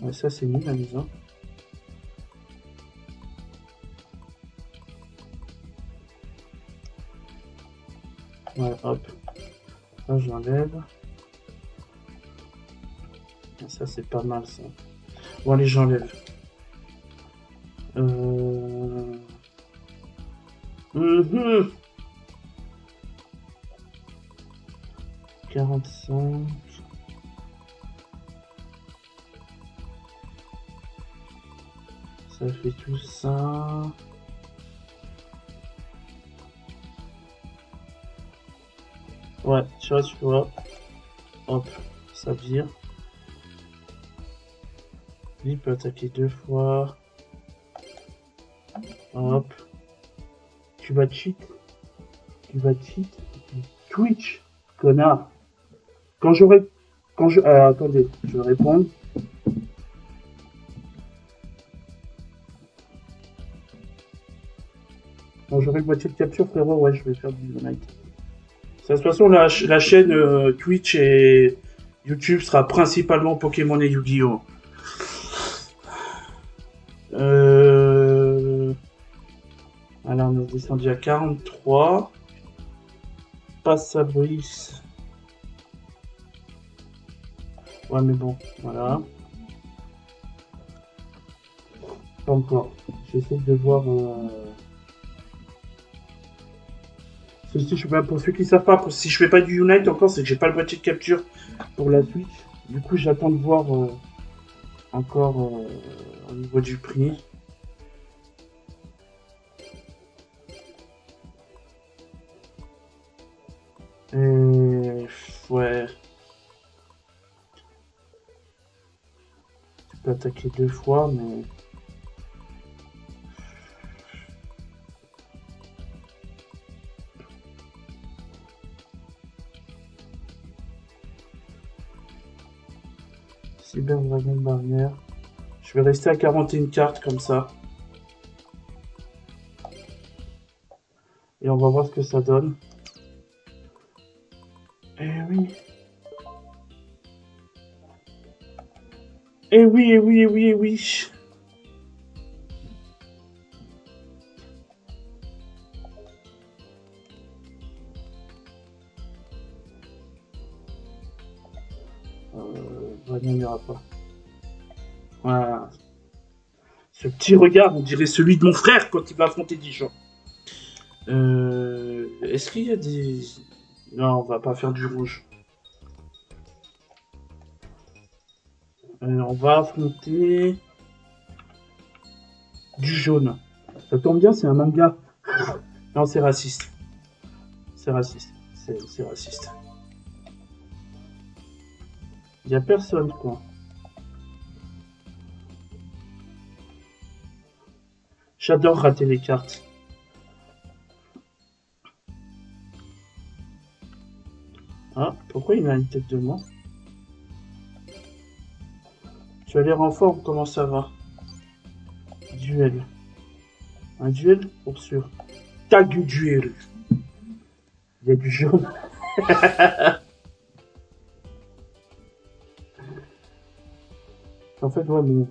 S1: Ouais, ça c'est nul la maison. Ouais, hop. Ça j'enlève. Ça c'est pas mal ça. Bon allez, j'enlève. 45. Ça fait tout ça. Ouais, tu vois. Hop, ça vire. Lui peut attaquer 2 fois. Hop. Tu vas cheat. Twitch, connard. Attendez, je vais répondre. Quand j'aurai le boîtier de capture, frérot, ouais, je vais faire du Unite. De toute façon, la chaîne Twitch et YouTube sera principalement Pokémon et Yu-Gi-Oh! Alors, on est descendu à 43. Passe à Brice. Ouais, mais bon, voilà. Pas encore. J'essaie de voir. Si je, pour ceux qui savent pas, si je fais pas du Unite encore, c'est que j'ai pas le boîtier de capture pour la Switch. Du coup, j'attends de voir encore au niveau du prix. Et ouais. Tu peux attaquer 2 fois, mais. Cyber Dragon Barrière. Je vais rester à 41 cartes comme ça. Et on va voir ce que ça donne. Eh oui. Eh oui, eh oui, eh oui, eh oui. Ouais, non, il n'y aura pas. Voilà. Ce petit regard, on dirait celui de mon frère quand il va affronter Dijon. Est-ce qu'il y a des... Non, on va pas faire du rouge. On va affronter... du jaune. Ça tombe bien, c'est un manga. Non, c'est raciste. C'est raciste. C'est raciste. Il y a personne, quoi. J'adore rater les cartes. Ah, pourquoi il a une tête de moi? Tu as l'air en forme, comment ça va? Duel. Un duel pour sûr. Tag du duel. Il y a du jaune. En fait, ouais, mon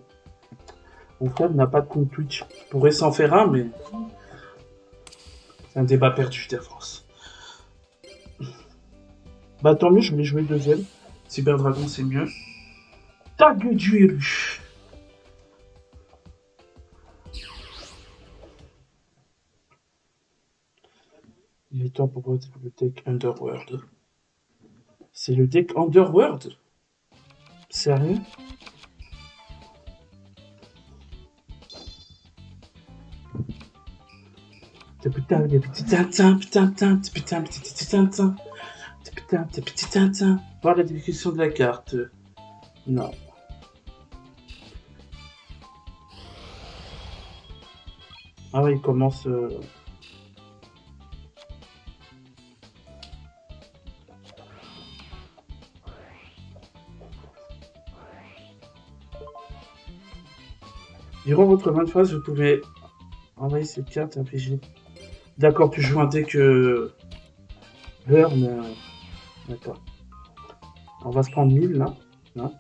S1: frère n'a pas de compte Twitch. Il pourrait s'en faire un, mais c'est un débat perdu d'avance. Bah tant mieux, je voulais jouer deuxième. Cyber Dragon, c'est mieux. Tag du élu. Il est temps pour le deck Underworld. C'est le deck Underworld? Sérieux? Putain, les petits tintins, petit tintin. Voir la description de la carte. Non. Ah ouais, il commence... Durant votre main de phase, vous pouvez envoyer cette carte et infliger. D'accord, tu joues un deck burn. D'accord. On va se prendre 1000 là. Non.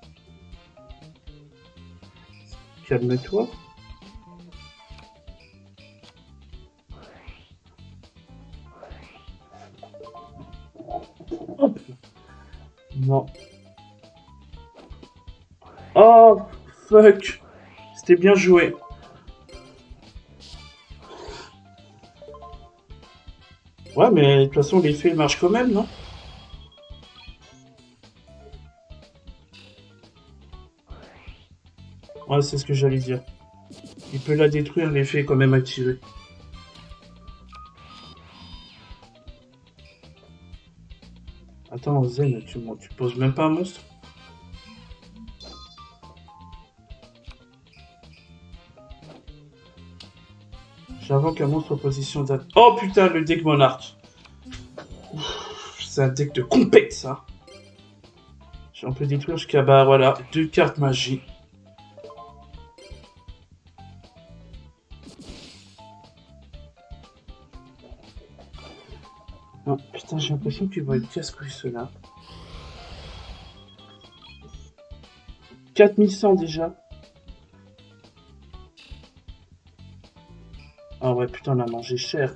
S1: Calme-toi. Hop. Non. Oh, fuck. C'était bien joué. Ouais, mais de toute façon, l'effet marche quand même, non? Ouais, c'est ce que j'allais dire. Il peut la détruire, l'effet est quand même activé. Attends, Zen, tu poses même pas un monstre? J'invoque un monstre en position d'attaque. Oh putain, le deck Monarch. C'est un deck de compète, ça. On peut détruire jusqu'à, bah voilà, 2 cartes magie. Non, putain, j'ai l'impression qu'ils vont être casse-couilles ceux-là. 4100 déjà. Ah ouais, putain, on a mangé cher.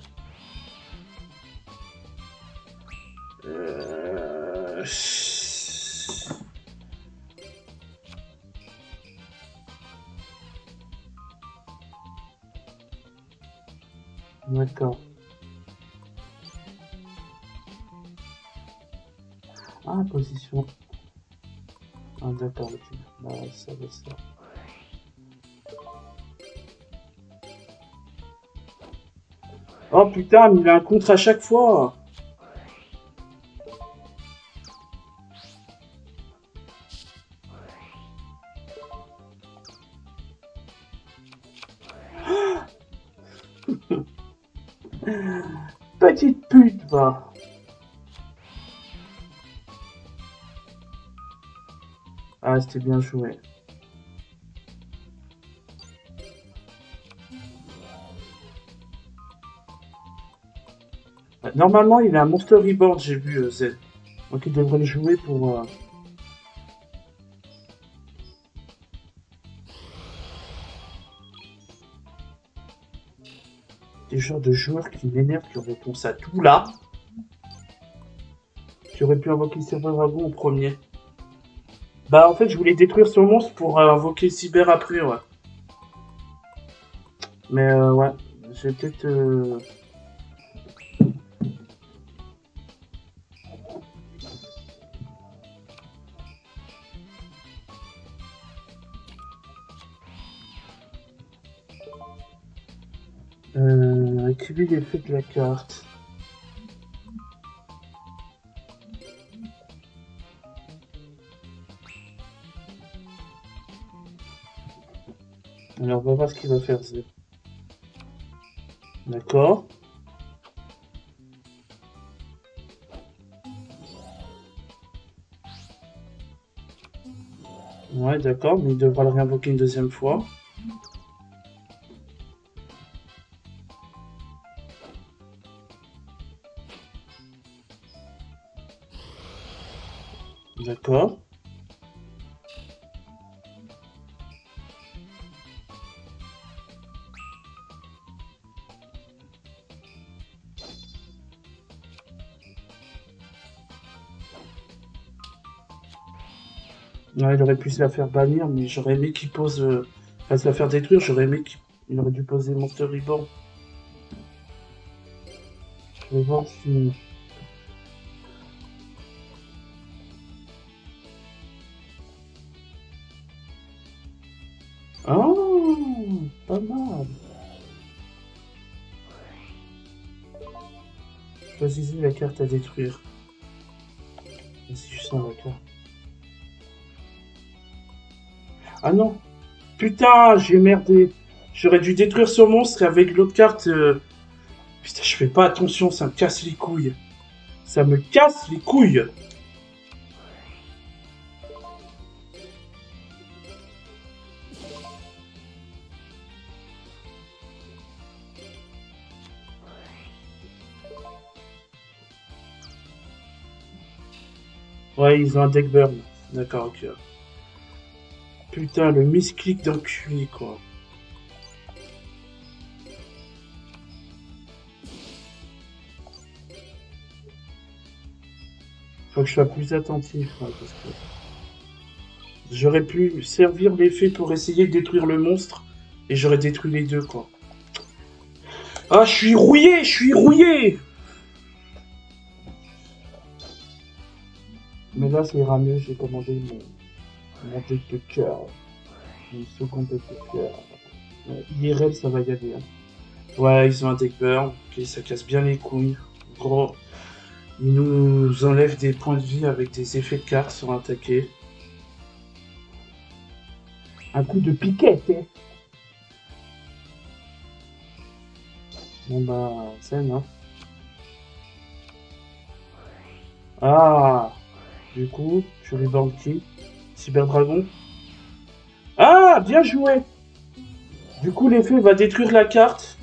S1: D'accord. Ah, position. Ah, d'accord, ok. Bah, ça va, ça. Oh putain, mais il a un contre à chaque fois. Petite pute, va. Ah, c'était bien joué. Normalement, il a un Monster Reborn, j'ai vu, Z. Donc il devrait le jouer pour... Des genres de joueurs qui m'énervent, qui ont réponse à tout là. Qui aurait pu invoquer Cyber Dragon au premier. Bah en fait, je voulais détruire son monstre pour invoquer Cyber après, ouais. Mais ouais, j'ai peut-être... activer l'effet de la carte. Alors, on va voir ce qu'il va faire, Z. D'accord. Ouais, d'accord, mais il devra le réinvoquer une deuxième fois. D'accord. Ouais, il aurait pu se la faire bannir, mais j'aurais aimé qu'il pose... Enfin, se la faire détruire, j'aurais aimé qu'il aurait dû poser Monster Reborn. Je vais voir si... Oh, pas mal. Choisissez la carte à détruire. Si je sens la carte. Ah non. Putain, j'ai merdé. J'aurais dû détruire ce monstre et avec l'autre carte... Putain, je fais pas attention, ça me casse les couilles. Ça me casse les couilles. Ouais, ils ont un deck burn. D'accord, ok. Putain, le misclick d'enculé, quoi. Faut que je sois plus attentif, hein, parce que... J'aurais pu servir l'effet pour essayer de détruire le monstre, et j'aurais détruit les deux, quoi. Ah, je suis rouillé, je suis rouillé. Mais là, ça ira mieux, j'ai commandé mon deck de cœur. Mon second deck de cœur. IRL, ça va y aller. Hein. Ouais, ils ont un deck burn, ok, ça casse bien les couilles. Gros, ils nous enlèvent des points de vie avec des effets de cartes sur attaquer. Un coup de piquette, hein. Bon bah, scène, hein. Ah, du coup, je reborn qui? Cyber Dragon. Ah, bien joué. Du coup, l'effet va détruire la carte.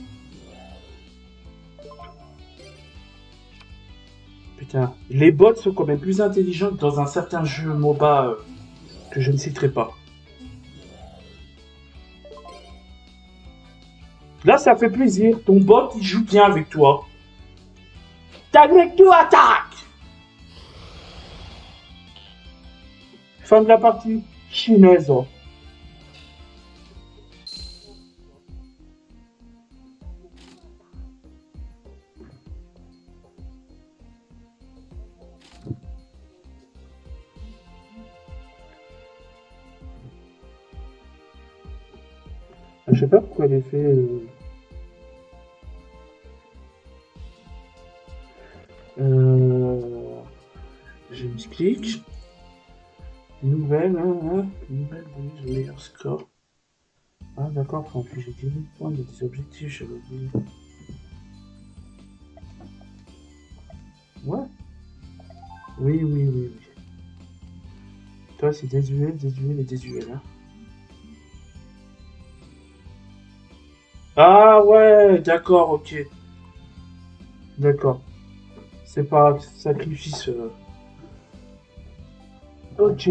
S1: Putain, les bots sont quand même plus intelligents que dans un certain jeu MOBA que je ne citerai pas. Là, ça fait plaisir. Ton bot, il joue bien avec toi. T'as le mec de attaque. Fin de la partie. Chinaise. Oh. Je sais pas pourquoi elle est fait. Je m'explique. Nouvelle, nouvelle bonus, meilleur score. Ah d'accord, faut infliger 10 000 points de des objectifs, j'avais dit. Ouais. Oui, oui, oui, oui. Toi, c'est désuet, désuet et désuet, hein. Ah ouais, d'accord, ok. D'accord. C'est pas sacrifice. Ok.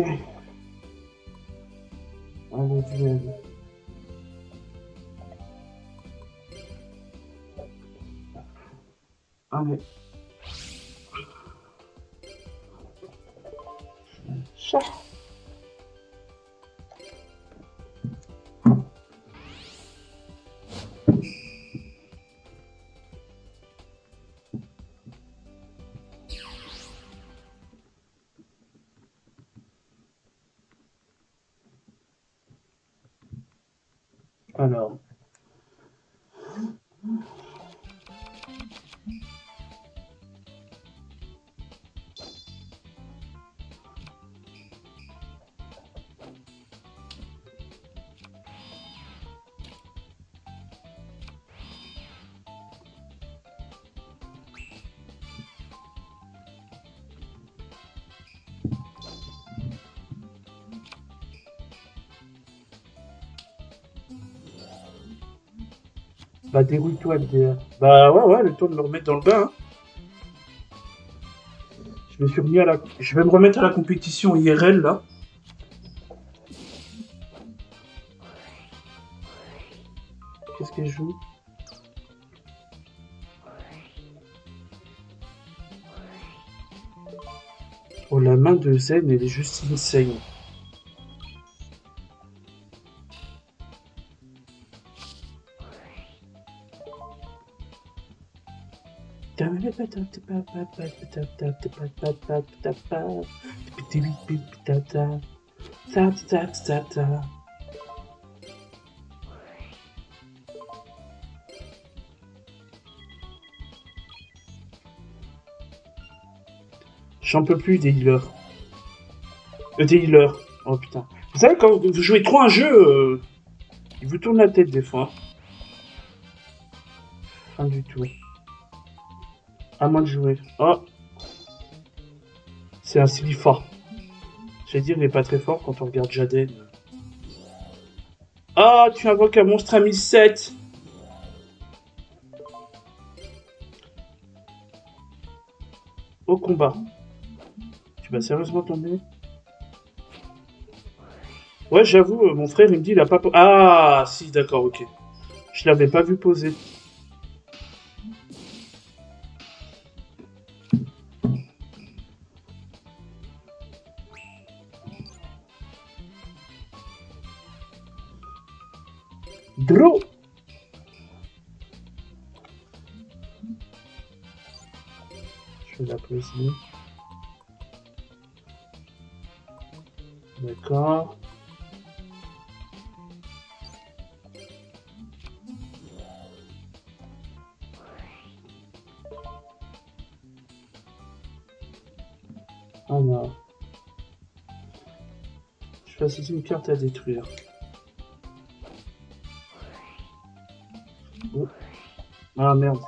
S1: Allez, duel. Allez. Chat. Alors. Bah dérouille-toi, LDR. Bah ouais, ouais, le temps de me remettre dans le bain. Hein. Je me suis remis à la... Je vais me remettre à la compétition IRL, là. Qu'est-ce qu'elle joue? Oh, la main de Zen, elle est juste insane. J'en peux plus des healers. Des healers. Oh putain. Vous savez, quand vous jouez trop un jeu, il vous tourne la tête des fois. Rien du tout. À moi de jouer. Oh, c'est un Silifa. J'allais dire, il est pas très fort quand on regarde Jaden. Ah, tu invoques un monstre à 1007. Au combat. Tu vas sérieusement tomber? Ouais, j'avoue, mon frère, il me dit, il a pas... Ah, si, d'accord, ok. Je l'avais pas vu poser. Draw. Je vais la poser. D'accord. Alors. Je passe ici une carte à détruire. Oh. Ah merde.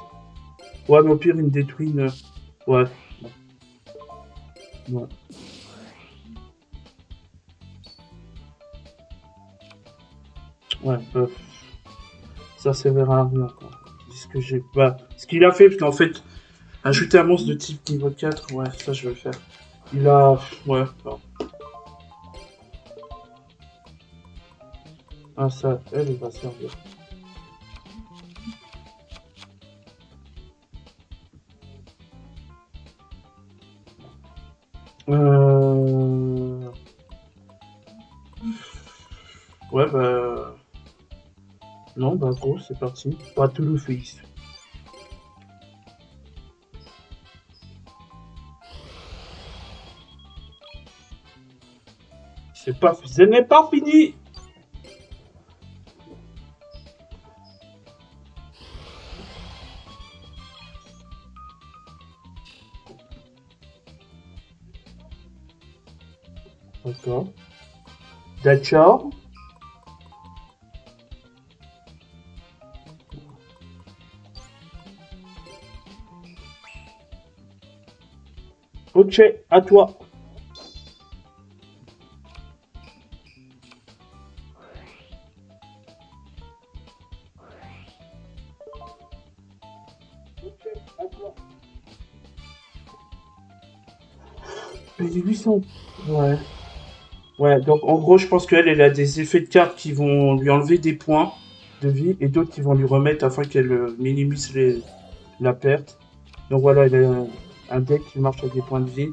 S1: Ouais, mais au pire, il me détruit une... Ouais. Ouais. Ouais, ça servira à rien, quoi. Ce que j'ai... Bah, ce qu'il a fait, parce qu'en fait, Ajouter un monstre de type niveau 4, ouais, ça je vais le faire. Il a... Ouais, non. Ah ça, elle va servir. Ouais, bah... Non, bah gros, c'est parti. Pas tout le face. C'est pas... Ce n'est pas fini. D'accord. D'accord. Ok, à toi. Ok, à toi. Payer 800. Ouais. Ouais, donc en gros, je pense qu'elle, elle a des effets de carte qui vont lui enlever des points de vie et d'autres qui vont lui remettre afin qu'elle minimise la perte. Donc voilà, il a un deck qui marche avec des points de vie.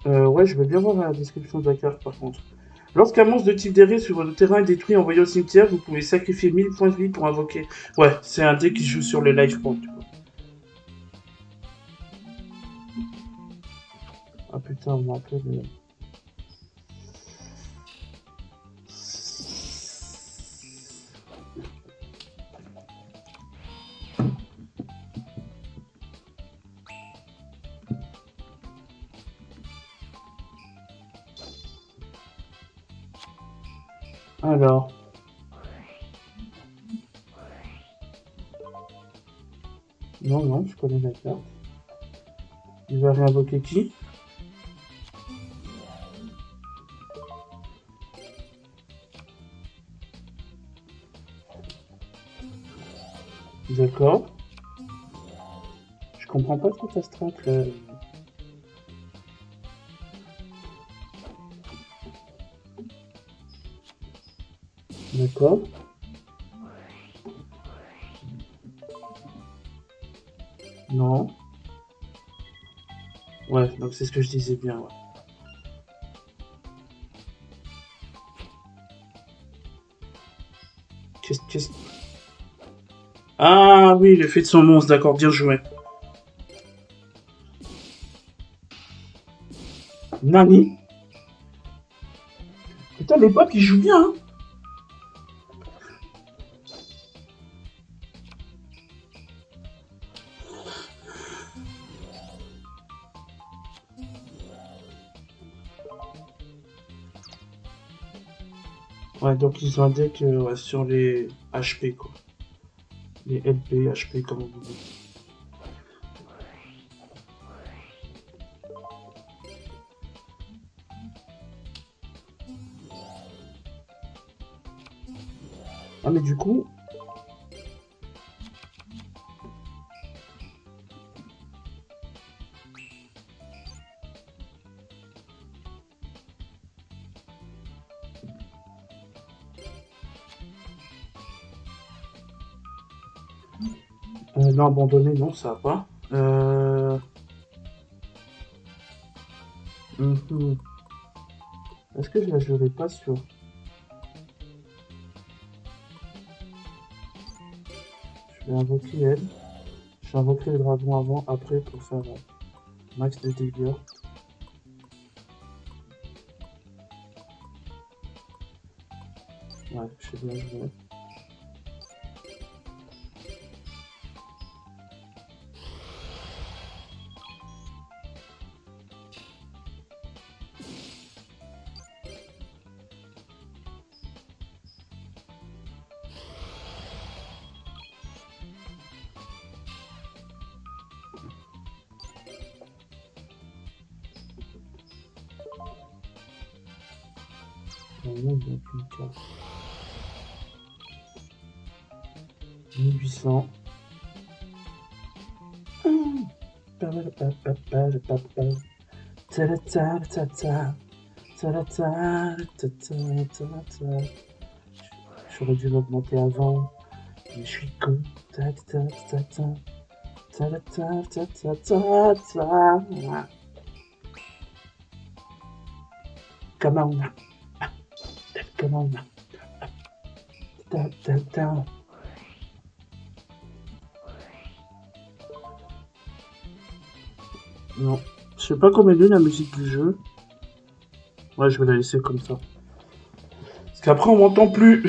S1: Ouais, je veux bien voir la description de la carte par contre. Lorsqu'un monstre de type derrière sur le terrain est détruit et envoyé au cimetière, vous pouvez sacrifier 1000 points de vie pour invoquer. Ouais, c'est un deck qui joue sur le life point. Ah putain, on m'appelle. Alors. Non, non, je connais la carte. Il va réinvoquer qui? D'accord. Je comprends pas trop ta strat là. D'accord. Non. Ouais, donc c'est ce que je disais bien, ouais. Qu'est-ce... Ah oui, l'effet de son monstre, d'accord, bien joué. Nani? Putain, les potes, ils jouent bien, hein. Ouais, donc ils ont un deck ouais, sur les HP, quoi. Les LP, HP, comme on dit. Ah, mais du coup... non, abandonné, non, ça va pas. Mhm. Est-ce que je la jouerai pas sur... Je vais invoquer elle. Je vais invoquer le dragon avant, après, pour faire max de dégâts. Ouais, je sais bien jouer. Vraiment, il manque une carte. 1800. J'aurais dû l'augmenter avant, mais je suis con. Ta ta ta ta ta ta ta ta ta ta. Come on, come on. Ta ta ta. Non, je sais pas comment elle est la musique du jeu. Ouais, je vais la laisser comme ça. Parce qu'après on m'entend plus.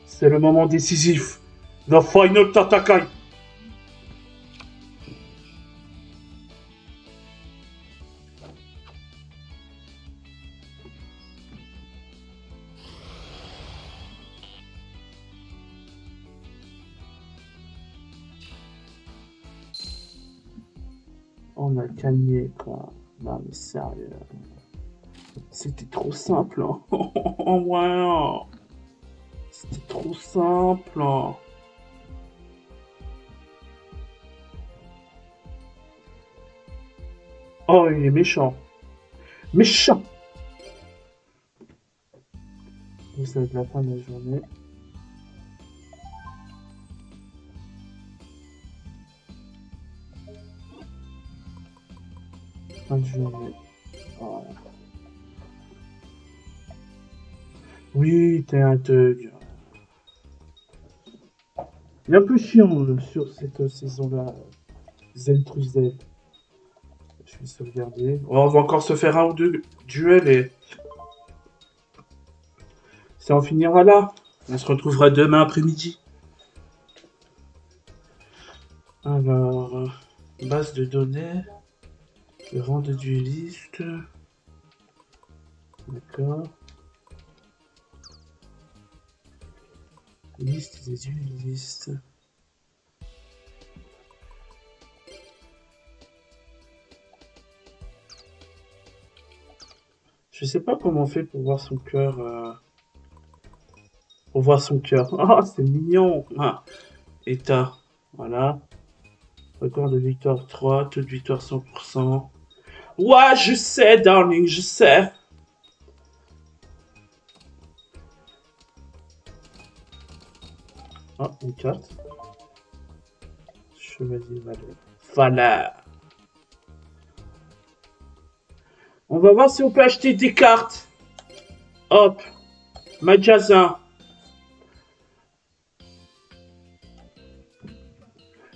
S1: C'est le moment décisif. The final Tatakai. On a gagné, quoi. Non, mais sérieux. C'était trop simple. Hein. Ouais. C'était trop simple. Oh, il est méchant. Méchant. Ça va être la fin de la journée. Fin de journée. Oh. Oui, t'es un thug. Il est un peu chiant sur cette saison-là. Zen Truzel. Je vais sauvegarder. Oh, on va encore se faire un ou deux duels et ça en finira là. On se retrouvera demain après-midi. Alors, base de données, rang de dueliste. D'accord. Liste des duelistes. Je sais pas comment on fait pour voir son cœur. Pour voir son cœur. Ah, c'est mignon. Ah, état. Voilà. Record de victoire 3, taux de victoire 100%. Ouais, je sais, darling, je sais. Ah, une carte. Chevalier Valère. Voilà. On va voir si on peut acheter des cartes. Hop. Magasin.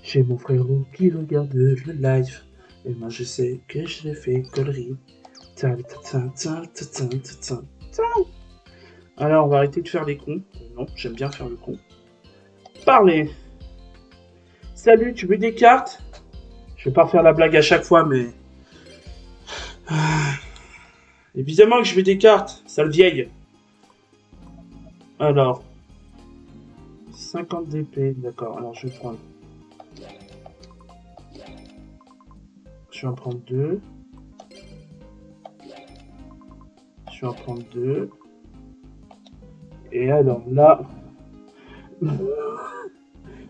S1: J'ai mon frérot qui regarde le live. Et moi je sais que je l'ai fait connerie. Alors on va arrêter de faire les cons. Non, j'aime bien faire le con. Parlez. Salut, tu veux des cartes? Je vais pas faire la blague à chaque fois, mais... Évidemment que je veux des cartes, sale vieille. Alors... 50 d'épée, d'accord. Alors je vais prendre... Je vais en prendre 2. Je vais en prendre 2. Et alors là...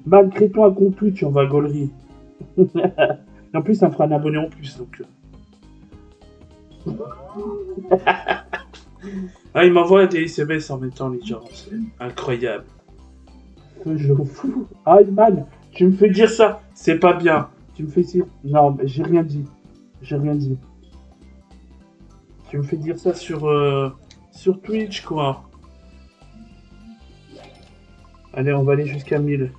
S1: Malgré ton accompli, tu en vas gaulerie. En plus, ça me fera un abonné en plus, donc... Ah, il m'envoie des SMS en même temps, les gens. C'est incroyable. Je m'en fous. Ah, man, tu me fais dire ça. C'est pas bien. Tu me fais dire... Non, mais j'ai rien dit. J'ai rien dit. Tu me fais dire ça sur Twitch, quoi. Allez, on va aller jusqu'à 1000.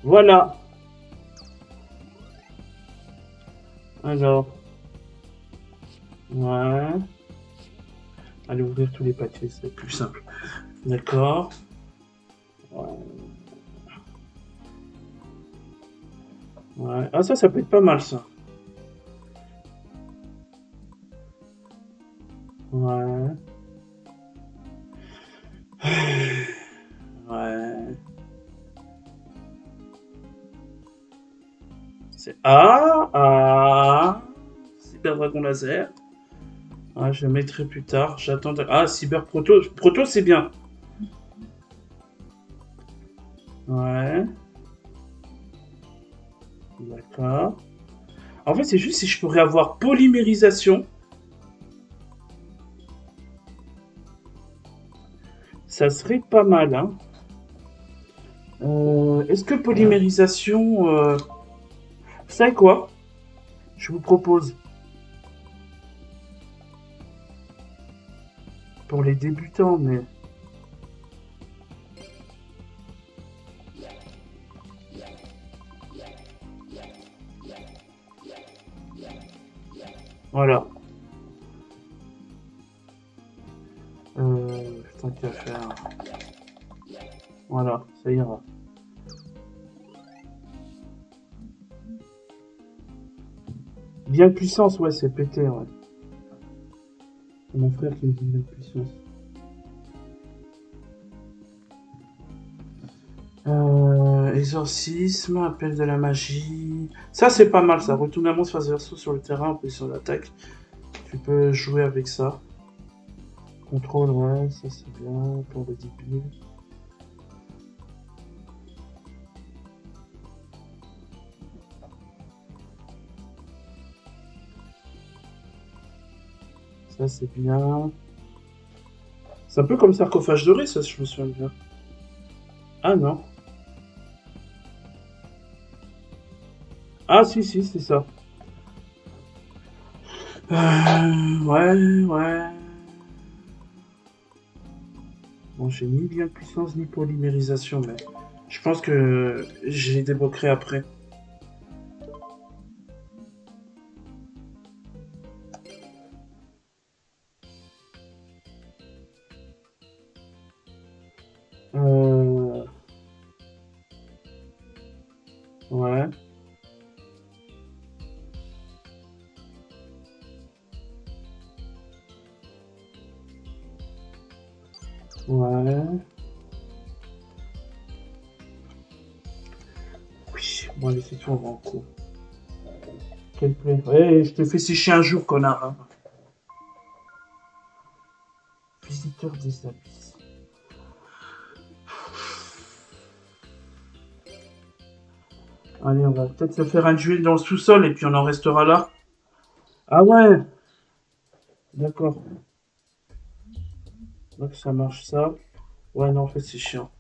S1: Voilà. Alors. Ouais. Allez ouvrir tous les paquets, c'est plus simple. D'accord. Ouais. Ouais. Ah, ça peut être pas mal, ça. Ouais. Ouais. C'est... Ah. Super dragon laser. Ah, je le mettrai plus tard. J'attends. Ah, Cyber Proto. Proto, c'est bien. Ouais. D'accord. En fait, c'est juste si je pourrais avoir polymérisation. Ça serait pas mal, hein. Est-ce que polymérisation... Vous savez quoi? Je vous propose, pour les débutants, mais... Voilà. Tant qu'à faire. Voilà, ça ira. Bien de puissance, ouais, c'est pété, ouais. C'est mon frère qui me dit bien de puissance. Exorcisme, appel de la magie. Ça, c'est pas mal, ça. Retourne à monstre face verso sur le terrain, en position d'attaque. Tu peux jouer avec ça. Contrôle, ouais, ça c'est bien. Pour le début. Ça c'est bien. C'est un peu comme sarcophage doré, ça, si je me souviens bien. Ah non. Ah si, si, c'est ça. Ouais, ouais. Bon, j'ai ni bien de puissance ni polymérisation, mais je pense que je les débloquerai après. Euh... Ouais, ouais. Oui, bon, allez, c'est tout, on va en cours. Quel play. Ouais, je te fais sécher un jour, connard, hein. Visiteur des abysses. Allez, on va peut-être se faire un duel dans le sous-sol et puis on en restera là. Ah ouais, d'accord. Donc ça marche ça. Ouais, non, en fait, c'est chiant.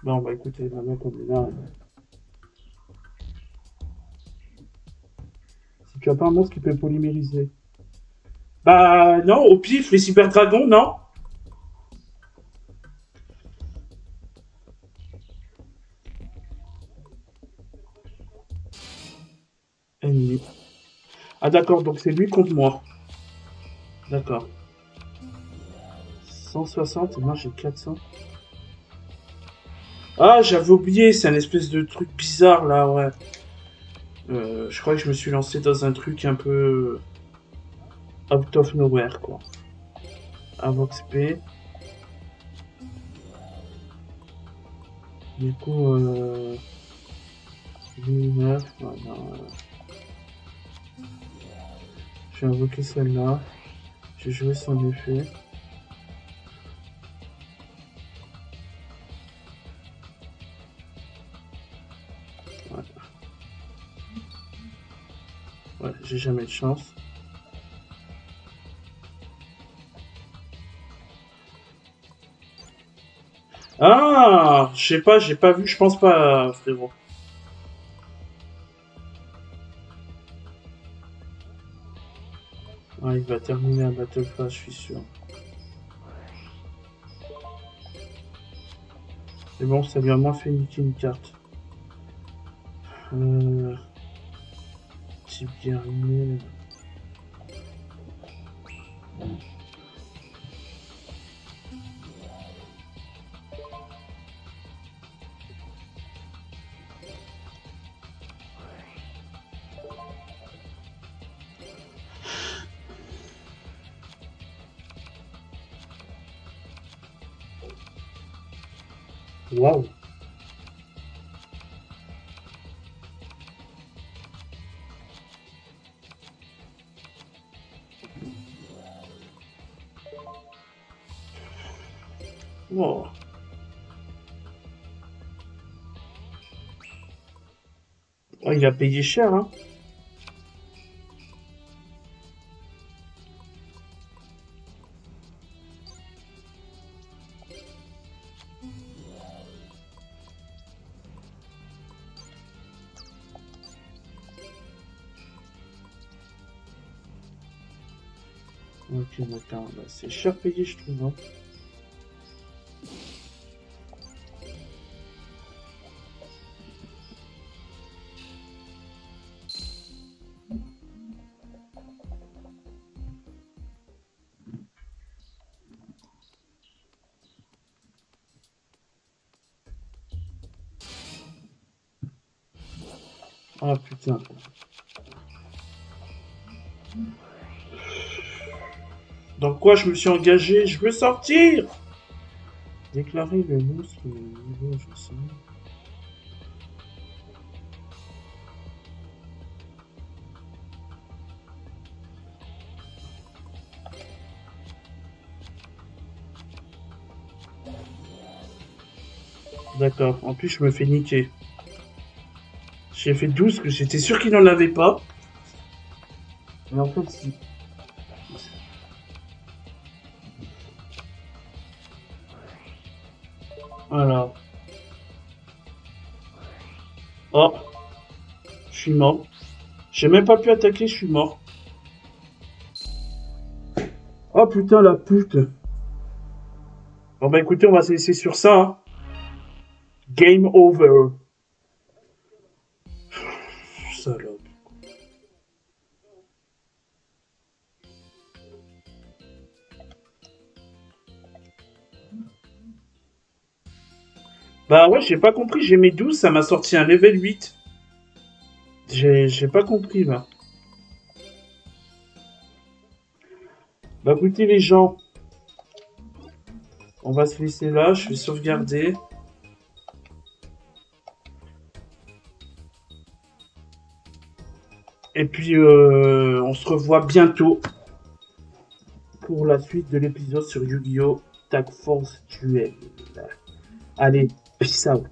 S1: Bon, bah écoutez, maintenant qu'on est là, si tu as pas un monstre qui peut polymériser. Bah non, au pif, les cyber dragons, non? Ennemi. Ah d'accord, donc c'est lui contre moi. D'accord. 160 et moi j'ai 400. Ah, j'avais oublié, c'est un espèce de truc bizarre là, ouais. Je crois que je me suis lancé dans un truc un peu out of nowhere, quoi. Avox P. Du coup, 9, voilà. Je vais invoquer celle-là. J'ai joué son effet. Ouais, ouais j'ai jamais de chance. Ah, je sais pas, j'ai pas vu, je pense pas, frérot. Ah, il va terminer un Battle Pass, je suis sûr. Mais bon, ça lui a moins fait niquer une carte. Euh, Type guerrier. Waouh. Oh. Oh, il a payé cher, hein. Ok, d'accord. Bah, c'est cher payé, je trouve, hein. Ah putain. Dans quoi je me suis engagé? Je veux sortir! Déclarer le monstre au niveau, je sais. D'accord. En plus, je me fais niquer. J'ai fait 12, que j'étais sûr qu'il n'en avait pas. Mais en fait, si. Voilà. Oh, je suis mort. J'ai même pas pu attaquer, je suis mort. Oh putain, la pute. Bon bah écoutez, on va se laisser sur ça, hein. Game over. Salope. Bah ouais, j'ai pas compris, j'ai mis 12, ça m'a sorti un level 8. J'ai pas compris là. Bah écoutez les gens, on va se laisser là, je vais sauvegarder. Et puis on se revoit bientôt pour la suite de l'épisode sur Yu-Gi-Oh! Tag Force Duel. Allez, peace out.